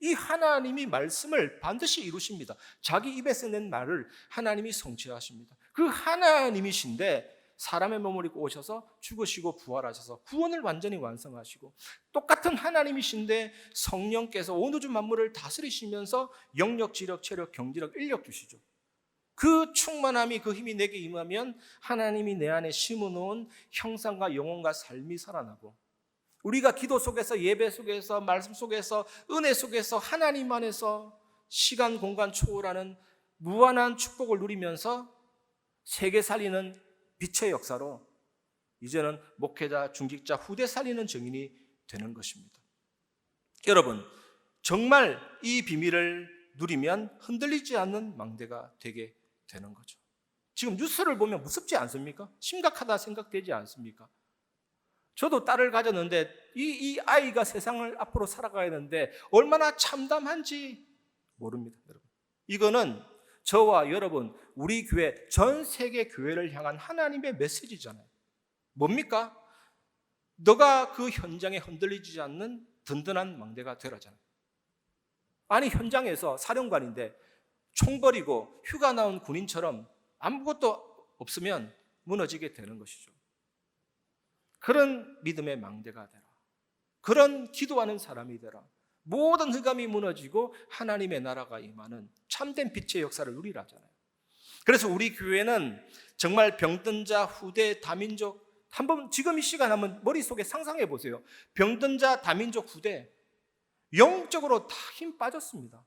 이 하나님이 말씀을 반드시 이루십니다. 자기 입에서 낸 말을 하나님이 성취하십니다. 그 하나님이신데 사람의 몸을 입고 오셔서 죽으시고 부활하셔서 구원을 완전히 완성하시고, 똑같은 하나님이신데 성령께서 온 우주 만물을 다스리시면서 영력, 지력, 체력, 경지력, 인력 주시죠. 그 충만함이, 그 힘이 내게 임하면 하나님이 내 안에 심어놓은 형상과 영혼과 삶이 살아나고, 우리가 기도 속에서, 예배 속에서, 말씀 속에서, 은혜 속에서, 하나님 안에서 시간 공간 초월하는 무한한 축복을 누리면서 세계 살리는 빛의 역사로 이제는 목회자, 중직자, 후대 살리는 증인이 되는 것입니다. 여러분, 정말 이 비밀을 누리면 흔들리지 않는 망대가 되게 되는 거죠. 지금 뉴스를 보면 무섭지 않습니까? 심각하다 생각되지 않습니까? 저도 딸을 가졌는데 이 아이가 세상을 앞으로 살아가야 하는데 얼마나 참담한지 모릅니다, 여러분. 이거는 저와 여러분, 우리 교회, 전 세계 교회를 향한 하나님의 메시지잖아요. 뭡니까? 너가 그 현장에 흔들리지 않는 든든한 망대가 되라잖아요. 아니, 현장에서 사령관인데 총 버리고 휴가 나온 군인처럼 아무것도 없으면 무너지게 되는 것이죠. 그런 믿음의 망대가 되라. 그런 기도하는 사람이 되라. 모든 흑암이 무너지고 하나님의 나라가 임하는 참된 빛의 역사를 누리라잖아요. 그래서 우리 교회는 정말 병든 자, 후대, 다민족, 한번 지금 이 시간 한번 머릿속에 상상해 보세요. 병든 자, 다민족, 후대, 영적으로 다 힘 빠졌습니다.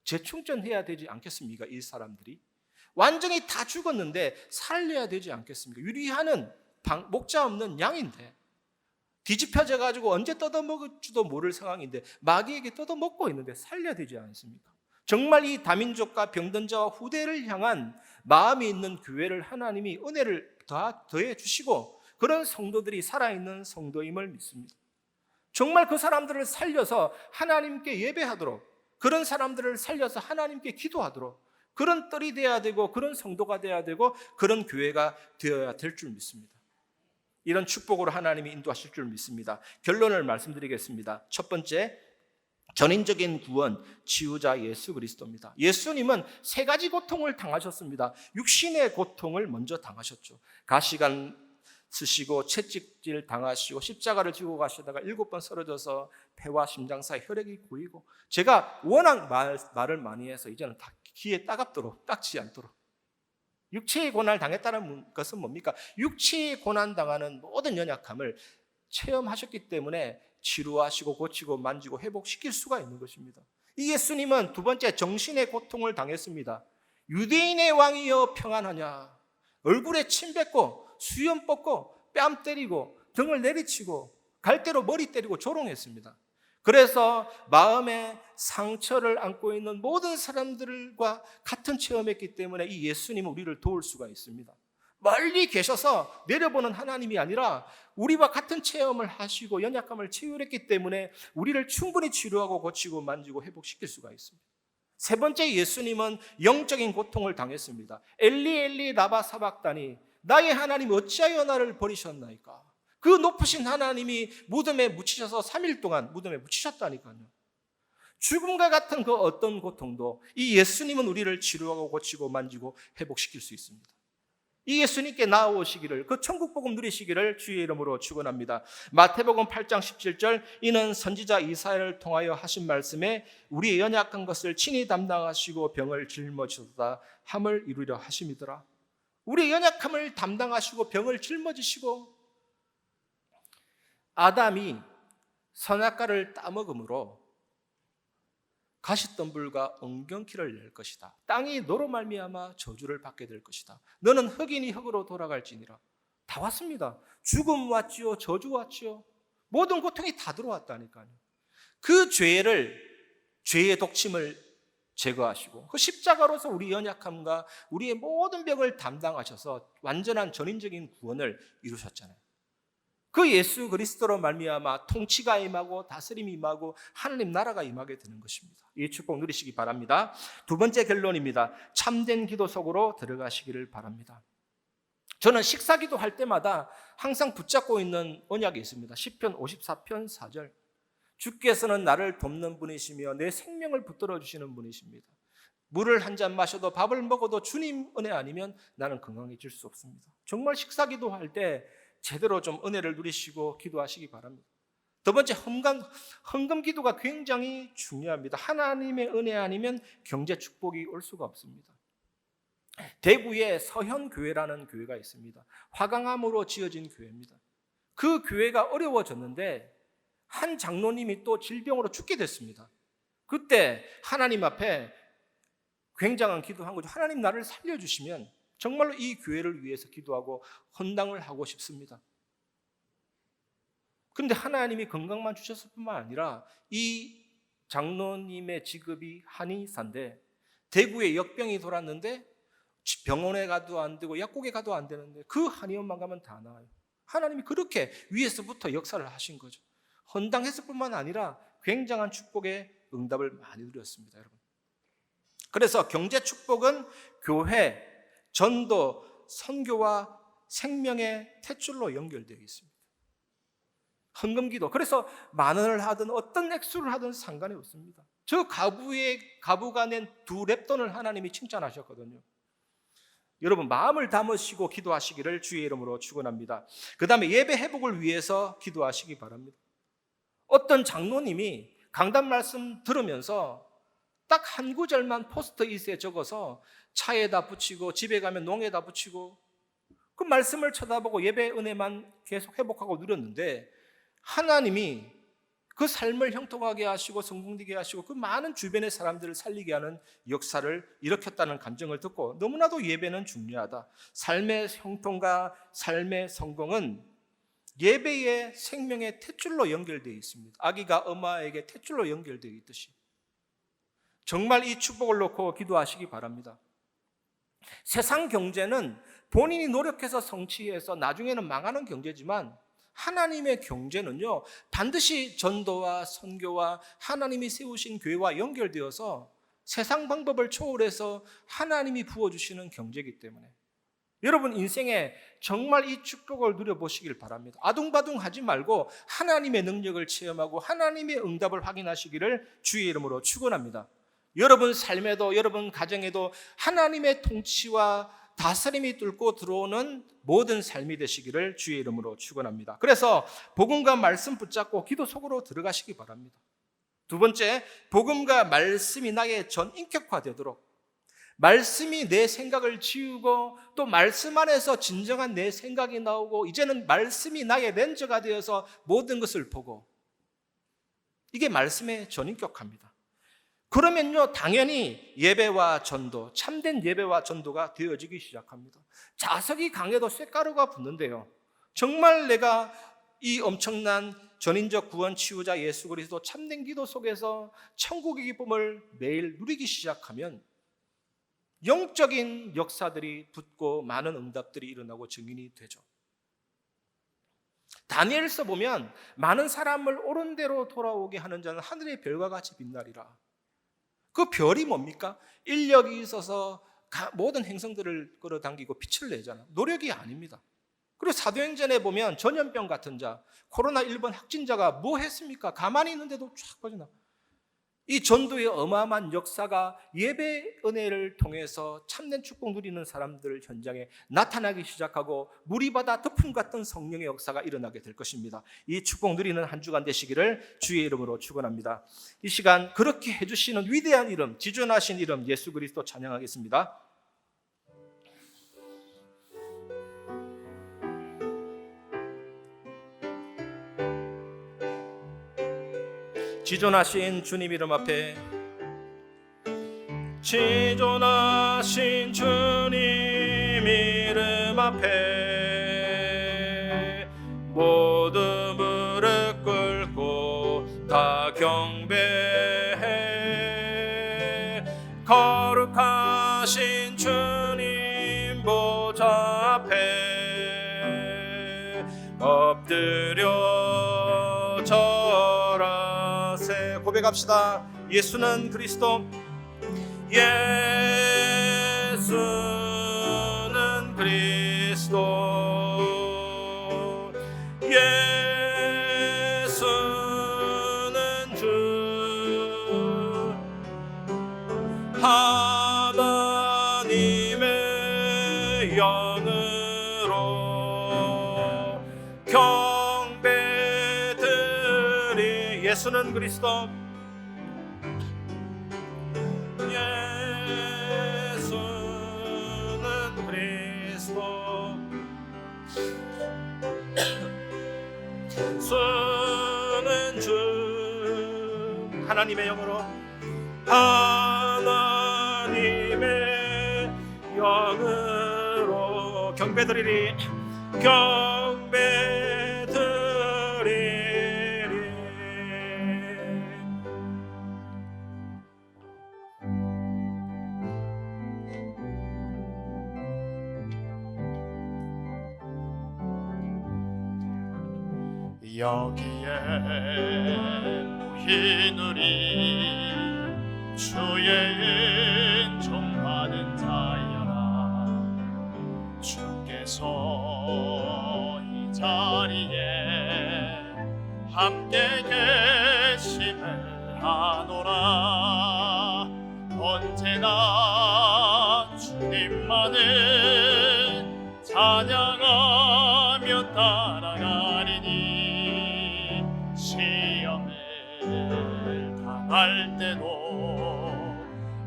재충전해야 되지 않겠습니까? 이 사람들이 완전히 다 죽었는데 살려야 되지 않겠습니까? 유리하는 목자 없는 양인데 뒤집혀져 가지고 언제 뜯어먹을지도 모를 상황인데 마귀에게 뜯어먹고 있는데 살려야 되지 않습니까? 정말 이 다민족과 병든 자와 후대를 향한 마음이 있는 교회를 하나님이 은혜를 더해 주시고 그런 성도들이 살아있는 성도임을 믿습니다. 정말 그 사람들을 살려서 하나님께 예배하도록, 그런 사람들을 살려서 하나님께 기도하도록, 그런 뜰이 돼야 되고 그런 성도가 돼야 되고 그런 교회가 되어야 될 줄 믿습니다. 이런 축복으로 하나님이 인도하실 줄 믿습니다. 결론을 말씀드리겠습니다. 첫 번째, 전인적인 구원, 치유자 예수 그리스도입니다. 예수님은 세 가지 고통을 당하셨습니다. 육신의 고통을 먼저 당하셨죠. 가시관 쓰시고 채찍질 당하시고 십자가를 지고 가시다가 7번 쓰러져서 폐와 심장 사이 혈액이 고이고, 제가 워낙 말을 많이 해서 이제는 다 귀에 따갑도록 닦지 않도록, 육체의 고난을 당했다는 것은 뭡니까? 육체의 고난 당하는 모든 연약함을 체험하셨기 때문에 치료하시고 고치고 만지고 회복시킬 수가 있는 것입니다. 이 예수님은 두 번째, 정신의 고통을 당했습니다. 유대인의 왕이여 평안하냐, 얼굴에 침 뱉고 수염 뽑고 뺨 때리고 등을 내리치고 갈대로 머리 때리고 조롱했습니다. 그래서 마음에 상처를 안고 있는 모든 사람들과 같은 체험했기 때문에 이 예수님은 우리를 도울 수가 있습니다. 멀리 계셔서 내려보는 하나님이 아니라 우리와 같은 체험을 하시고 연약함을 치유했기 때문에 우리를 충분히 치료하고 고치고 만지고 회복시킬 수가 있습니다. 세 번째, 예수님은 영적인 고통을 당했습니다. 엘리 엘리 라마 사박다니, 나의 하나님 어찌하여 나를 버리셨나이까. 그 높으신 하나님이 무덤에 묻히셔서 3일 동안 무덤에 묻히셨다니까요. 죽음과 같은 그 어떤 고통도 이 예수님은 우리를 치료하고 고치고 만지고 회복시킬 수 있습니다. 이 예수님께 나아오시기를, 그 천국복음 누리시기를 주의 이름으로 축원합니다. 마태복음 8장 17절, 이는 선지자 이사야를 통하여 하신 말씀에 우리의 연약한 것을 친히 담당하시고 병을 짊어지셨다 함을 이루려 하심이더라. 우리의 연약함을 담당하시고 병을 짊어지시고, 아담이 선악과를 따먹음으로 가시덤불과 엉겅퀴를 낼 것이다. 땅이 너로 말미암아 저주를 받게 될 것이다. 너는 흙이니 흙으로 돌아갈지니라. 다 왔습니다. 죽음 왔지요, 저주 왔지요. 모든 고통이 다 들어왔다니까요. 그 죄의 독침을 제거하시고 그 십자가로서 우리 연약함과 우리의 모든 병을 담당하셔서 완전한 전인적인 구원을 이루셨잖아요. 그 예수 그리스도로 말미암아 통치가 임하고 다스림이 임하고 하나님 나라가 임하게 되는 것입니다. 이 축복 누리시기 바랍니다. 두 번째 결론입니다. 참된 기도 속으로 들어가시기를 바랍니다. 저는 식사기도 할 때마다 항상 붙잡고 있는 언약이 있습니다. 시편 54편 4절. 주께서는 나를 돕는 분이시며 내 생명을 붙들어 주시는 분이십니다. 물을 한 잔 마셔도 밥을 먹어도 주님 은혜 아니면 나는 건강해질 수 없습니다. 정말 식사기도 할 때 제대로 좀 은혜를 누리시고 기도하시기 바랍니다. 두 번째, 헌금 기도가 굉장히 중요합니다. 하나님의 은혜 아니면 경제 축복이 올 수가 없습니다. 대구에 서현교회라는 교회가 있습니다. 화강암으로 지어진 교회입니다. 그 교회가 어려워졌는데 한 장로님이 또 질병으로 죽게 됐습니다. 그때 하나님 앞에 굉장한 기도한 거죠. 하나님, 나를 살려주시면 정말로 이 교회를 위해서 기도하고 헌당을 하고 싶습니다. 그런데 하나님이 건강만 주셨을 뿐만 아니라 이 장로님의 직업이 한의사인데 대구에 역병이 돌았는데 병원에 가도 안 되고 약국에 가도 안 되는데 그 한의원만 가면 다 나아요. 하나님이 그렇게 위에서부터 역사를 하신 거죠. 헌당했을 뿐만 아니라 굉장한 축복의 응답을 많이 누렸습니다, 여러분. 그래서 경제 축복은 교회, 전도, 선교와 생명의 탯줄로 연결되어 있습니다. 헌금기도, 그래서 만 원을 하든 어떤 액수를 하든 상관이 없습니다. 저 가부가 낸 2랩돈을 하나님이 칭찬하셨거든요. 여러분, 마음을 담으시고 기도하시기를 주의 이름으로 축원합니다. 그 다음에 예배 회복을 위해서 기도하시기 바랍니다. 어떤 장로님이 강단 말씀 들으면서 딱 한 구절만 포스트잇에 적어서 차에다 붙이고 집에 가면 농에다 붙이고 그 말씀을 쳐다보고 예배 은혜만 계속 회복하고 누렸는데 하나님이 그 삶을 형통하게 하시고 성공되게 하시고 그 많은 주변의 사람들을 살리게 하는 역사를 일으켰다는 감정을 듣고, 너무나도 예배는 중요하다. 삶의 형통과 삶의 성공은 예배의 생명의 탯줄로 연결되어 있습니다. 아기가 엄마에게 탯줄로 연결되어 있듯이 정말 이 축복을 놓고 기도하시기 바랍니다. 세상 경제는 본인이 노력해서 성취해서 나중에는 망하는 경제지만 하나님의 경제는요, 반드시 전도와 선교와 하나님이 세우신 교회와 연결되어서 세상 방법을 초월해서 하나님이 부어주시는 경제이기 때문에 여러분 인생에 정말 이 축복을 누려보시길 바랍니다. 아둥바둥하지 말고 하나님의 능력을 체험하고 하나님의 응답을 확인하시기를 주의 이름으로 축원합니다. 여러분 삶에도 여러분 가정에도 하나님의 통치와 다스림이 뚫고 들어오는 모든 삶이 되시기를 주의 이름으로 축원합니다. 그래서 복음과 말씀 붙잡고 기도 속으로 들어가시기 바랍니다. 두 번째, 복음과 말씀이 나의 전인격화되도록 말씀이 내 생각을 지우고 또 말씀 안에서 진정한 내 생각이 나오고 이제는 말씀이 나의 렌즈가 되어서 모든 것을 보고 이게 말씀의 전인격화입니다. 그러면요 당연히 예배와 전도, 참된 예배와 전도가 되어지기 시작합니다. 자석이 강해도 쇳가루가 붙는데요, 정말 내가 이 엄청난 전인적 구원 치유자 예수 그리스도 참된 기도 속에서 천국의 기쁨을 매일 누리기 시작하면 영적인 역사들이 붙고 많은 응답들이 일어나고 증인이 되죠. 다니엘서 보면 많은 사람을 옳은 대로 돌아오게 하는 자는 하늘의 별과 같이 빛나리라. 그 별이 뭡니까? 인력이 있어서 모든 행성들을 끌어당기고 빛을 내잖아요. 노력이 아닙니다. 그리고 사도행전에 보면 전염병 같은 자, 코로나1번 확진자가 뭐 했습니까? 가만히 있는데도 쫙 퍼져나. 이 전도의 어마어마한 역사가 예배 은혜를 통해서 참된 축복 누리는 사람들 현장에 나타나기 시작하고 물이 바다 덮음 같은 성령의 역사가 일어나게 될 것입니다. 이 축복 누리는 한 주간 되시기를 주의 이름으로 축원합니다. 이 시간 그렇게 해주시는 위대한 이름, 지존하신 이름 예수 그리스도 찬양하겠습니다. 지존하신 주님 이름 앞에, 지존하신 주님 이름 앞에 모두 무릎 꿇고 다 경배해. 거룩하신 주님 보좌 앞에 엎드려 절하세. 고백합시다. 예수는 그리스도, 예수는 그리스도, 예수는 주, 하나님의 영으로 경배드리. 예수는 그리스도, 예수는 그리스도, 예수는 주, 하나님의 영으로, 하나님의 영으로 경배드리리, 경배드리리. 여기에 모인 우리 주의 은총 받은 자여라. 주께서 이 자리에 함께 계심을 아노라. 언제나 주님만을 찬양하며 따라가리니 시험을 당할 때도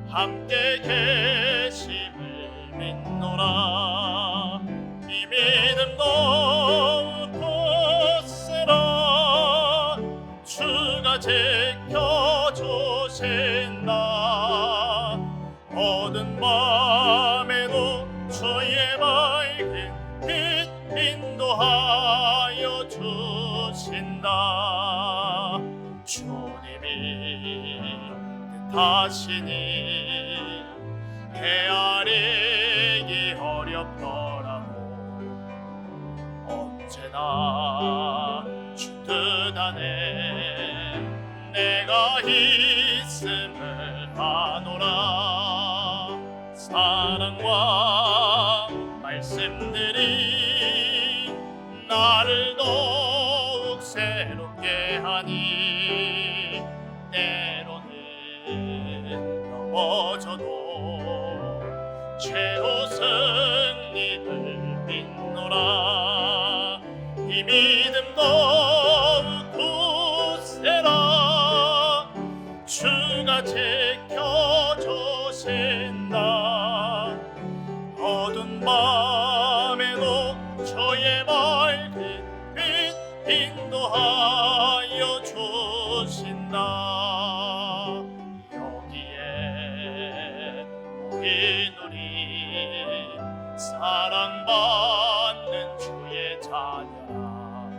함께 계심을 믿노라. 이 믿음도 굳세라. 주가 지켜주신다. 어두운 밤에도 주의 밝은 빛 인도하여 주신다. 주님이 뜻하시니 사랑과 말씀들이 나를 더욱 새롭게 하니 때로는 넘어져도 죄로 승리를 믿노라. 이 믿음 더욱 굳세라. 주가 지켜주신다. 어두운 밤에도 저의 밝은 빛 인도하여 주신다. 여기에 모인 우리 사랑받는 주의 자녀라.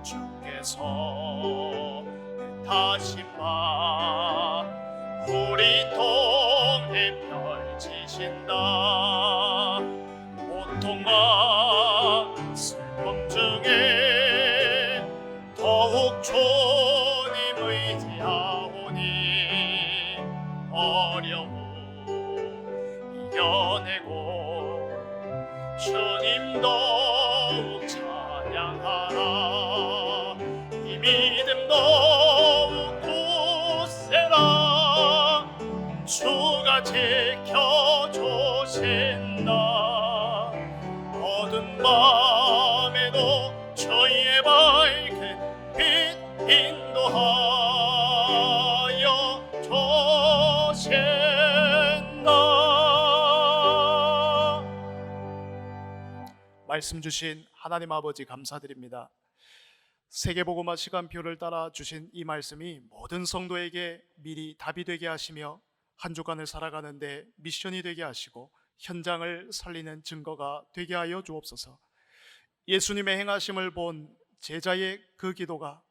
주께서 다시마 우리 통해 펼치신다. 고통과 슬픔 중에 더욱 주님 의지하오니 어려움 이겨내고 주님 더욱 찬양하라. 이 믿음 더욱 굳세라. 주가 지켜주신다. 어두운 밤에도 저희의 밝은 빛 인도하여 주신다. 말씀 주신 하나님 아버지 감사드립니다. 세계복음화 시간표를 따라 주신 이 말씀이 모든 성도에게 미리 답이 되게 하시며 한 주간을 살아가는데 미션이 되게 하시고 현장을 살리는 증거가 되게 하여 주옵소서. 예수님의 행하심을 본 제자의 그 기도가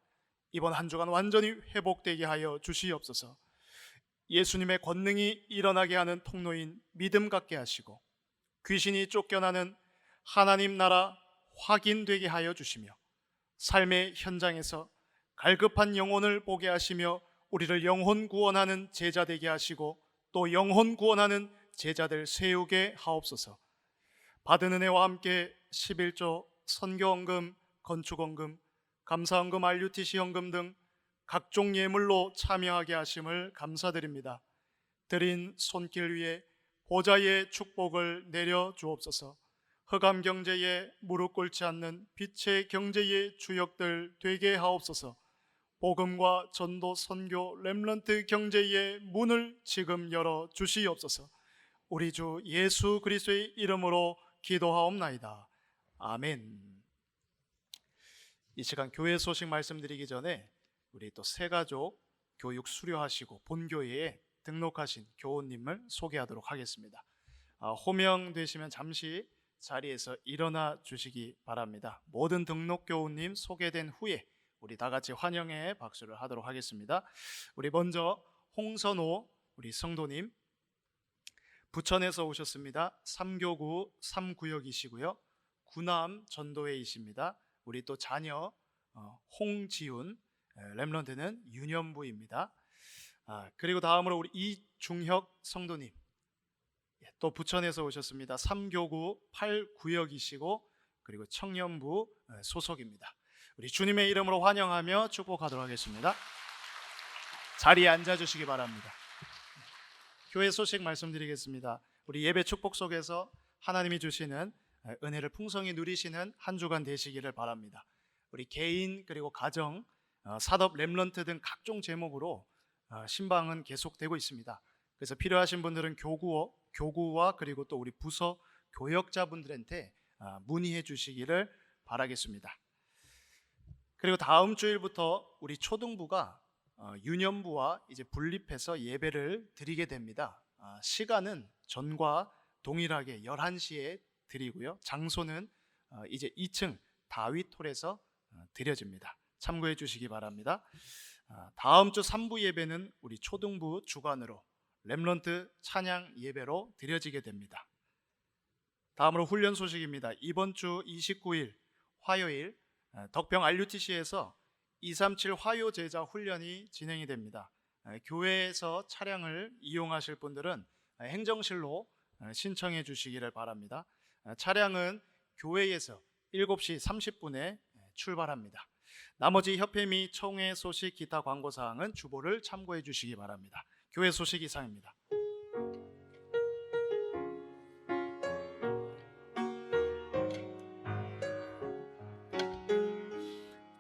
이번 한 주간 완전히 회복되게 하여 주시옵소서. 예수님의 권능이 일어나게 하는 통로인 믿음 갖게 하시고 귀신이 쫓겨나는 하나님 나라 확인되게 하여 주시며 삶의 현장에서 갈급한 영혼을 보게 하시며 우리를 영혼 구원하는 제자 되게 하시고 또 영혼 구원하는 제자들 세우게 하옵소서. 받은 은혜와 함께 11조 선교헌금, 건축헌금, 감사헌금, RUTC 헌금 등 각종 예물로 참여하게 하심을 감사드립니다. 드린 손길 위에 보좌의 축복을 내려 주옵소서. 흑암 경제에 무릎 꿇지 않는 빛의 경제의 주역들 되게 하옵소서. 복음과 전도 선교 렘넌트 경제의 문을 지금 열어 주시옵소서. 우리 주 예수 그리스도의 이름으로 기도하옵나이다. 아멘. 이 시간 교회 소식 말씀드리기 전에 우리 또 새가족 교육 수료하시고 본교회에 등록하신 교우님을 소개하도록 하겠습니다. 호명되시면 잠시 자리에서 일어나 주시기 바랍니다. 모든 등록 교우님 소개된 후에 우리 다 같이 환영의 박수를 하도록 하겠습니다. 우리 먼저 홍선호 우리 성도님, 부천에서 오셨습니다. 3교구 3구역이시고요. 구남 전도회이십니다. 우리 또 자녀 홍지훈, 렘넌트는 유년부입니다. 그리고 다음으로 우리 이중혁 성도님, 또 부천에서 오셨습니다. 3교구 8구역이시고 그리고 청년부 소속입니다. 우리 주님의 이름으로 환영하며 축복하도록 하겠습니다. 자리에 앉아주시기 바랍니다. 교회 소식 말씀드리겠습니다. 우리 예배 축복 속에서 하나님이 주시는 은혜를 풍성히 누리시는 한 주간 되시기를 바랍니다. 우리 개인 그리고 가정, 사업, 렘넌트 등 각종 제목으로 신방은 계속되고 있습니다. 그래서 필요하신 분들은 교구와 그리고 또 우리 부서 교역자분들한테 문의해 주시기를 바라겠습니다. 그리고 다음 주일부터 우리 초등부가 유년부와 이제 분립해서 예배를 드리게 됩니다. 시간은 전과 동일하게 11시에 드리고요. 장소는 이제 2층 다윗홀에서 드려집니다. 참고해 주시기 바랍니다. 다음 주 3부 예배는 우리 초등부 주관으로 렘넌트 찬양 예배로 드려지게 됩니다. 다음으로 훈련 소식입니다. 이번 주 29일 화요일 덕평 RUTC에서 237 화요 제자 훈련이 진행이 됩니다. 교회에서 차량을 이용하실 분들은 행정실로 신청해 주시기를 바랍니다. 차량은 교회에서 7시 30분에 출발합니다. 나머지 협회 및 총회 소식 기타 광고 사항은 주보를 참고해 주시기 바랍니다. 교회 소식 이상입니다.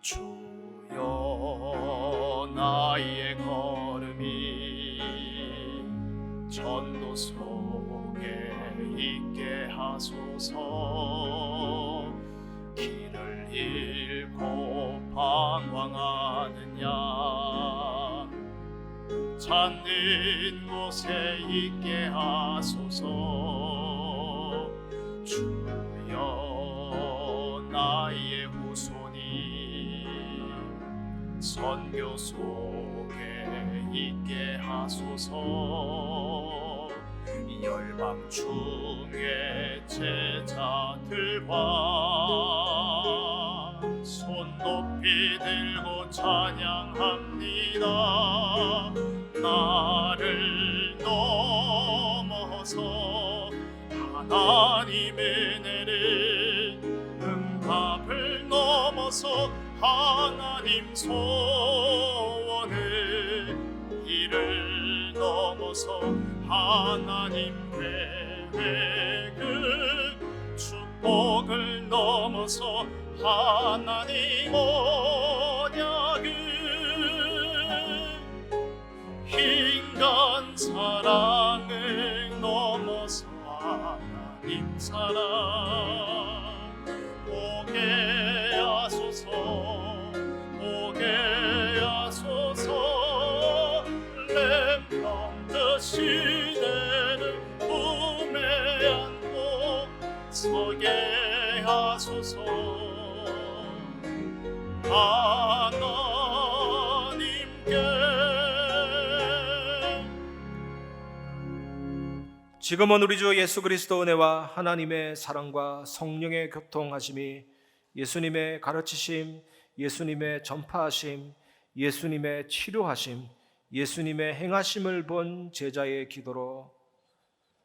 주여 나의 걸음이 전도 속에 있게 하소서. 길을 잃고 방황하느냐 찾는 곳에 있게 하소서. 주여 나의 후손이 선교 속에 있게 하소서. 열방 중에 제자들과 손 높이 들고 찬양합니다. 나를 넘어서 하나님의 은혜를 응답을 넘어서 하나님 소원을 이를 넘어서 하나님 계획을 축복을 넘어서 하나님 언약을 인간 사랑을 넘어서 하나님 사랑 오게 하소서. 오게 하소서. 렘넌트 시대를 품에 안고 서게 하소서. 하나님께 지금은 우리 주 예수 그리스도 은혜와 하나님의 사랑과 성령의 교통하심이 예수님의 가르치심, 예수님의 전파하심, 예수님의 치료하심, 예수님의 행하심을 본 제자의 기도로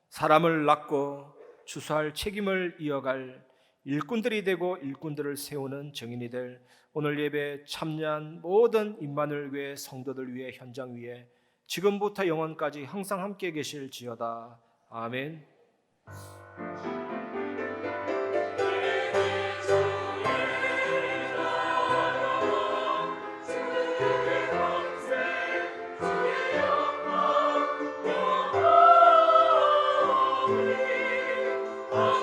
사람을 낳고 주수할 책임을 이어갈 일꾼들이 되고 일꾼들을 세우는 증인이 될 오늘 예배에 참여한 모든 임마누엘 교회 성도들 위해 현장 위에 지금부터 영원까지 항상 함께 계실지어다. 아멘. Oh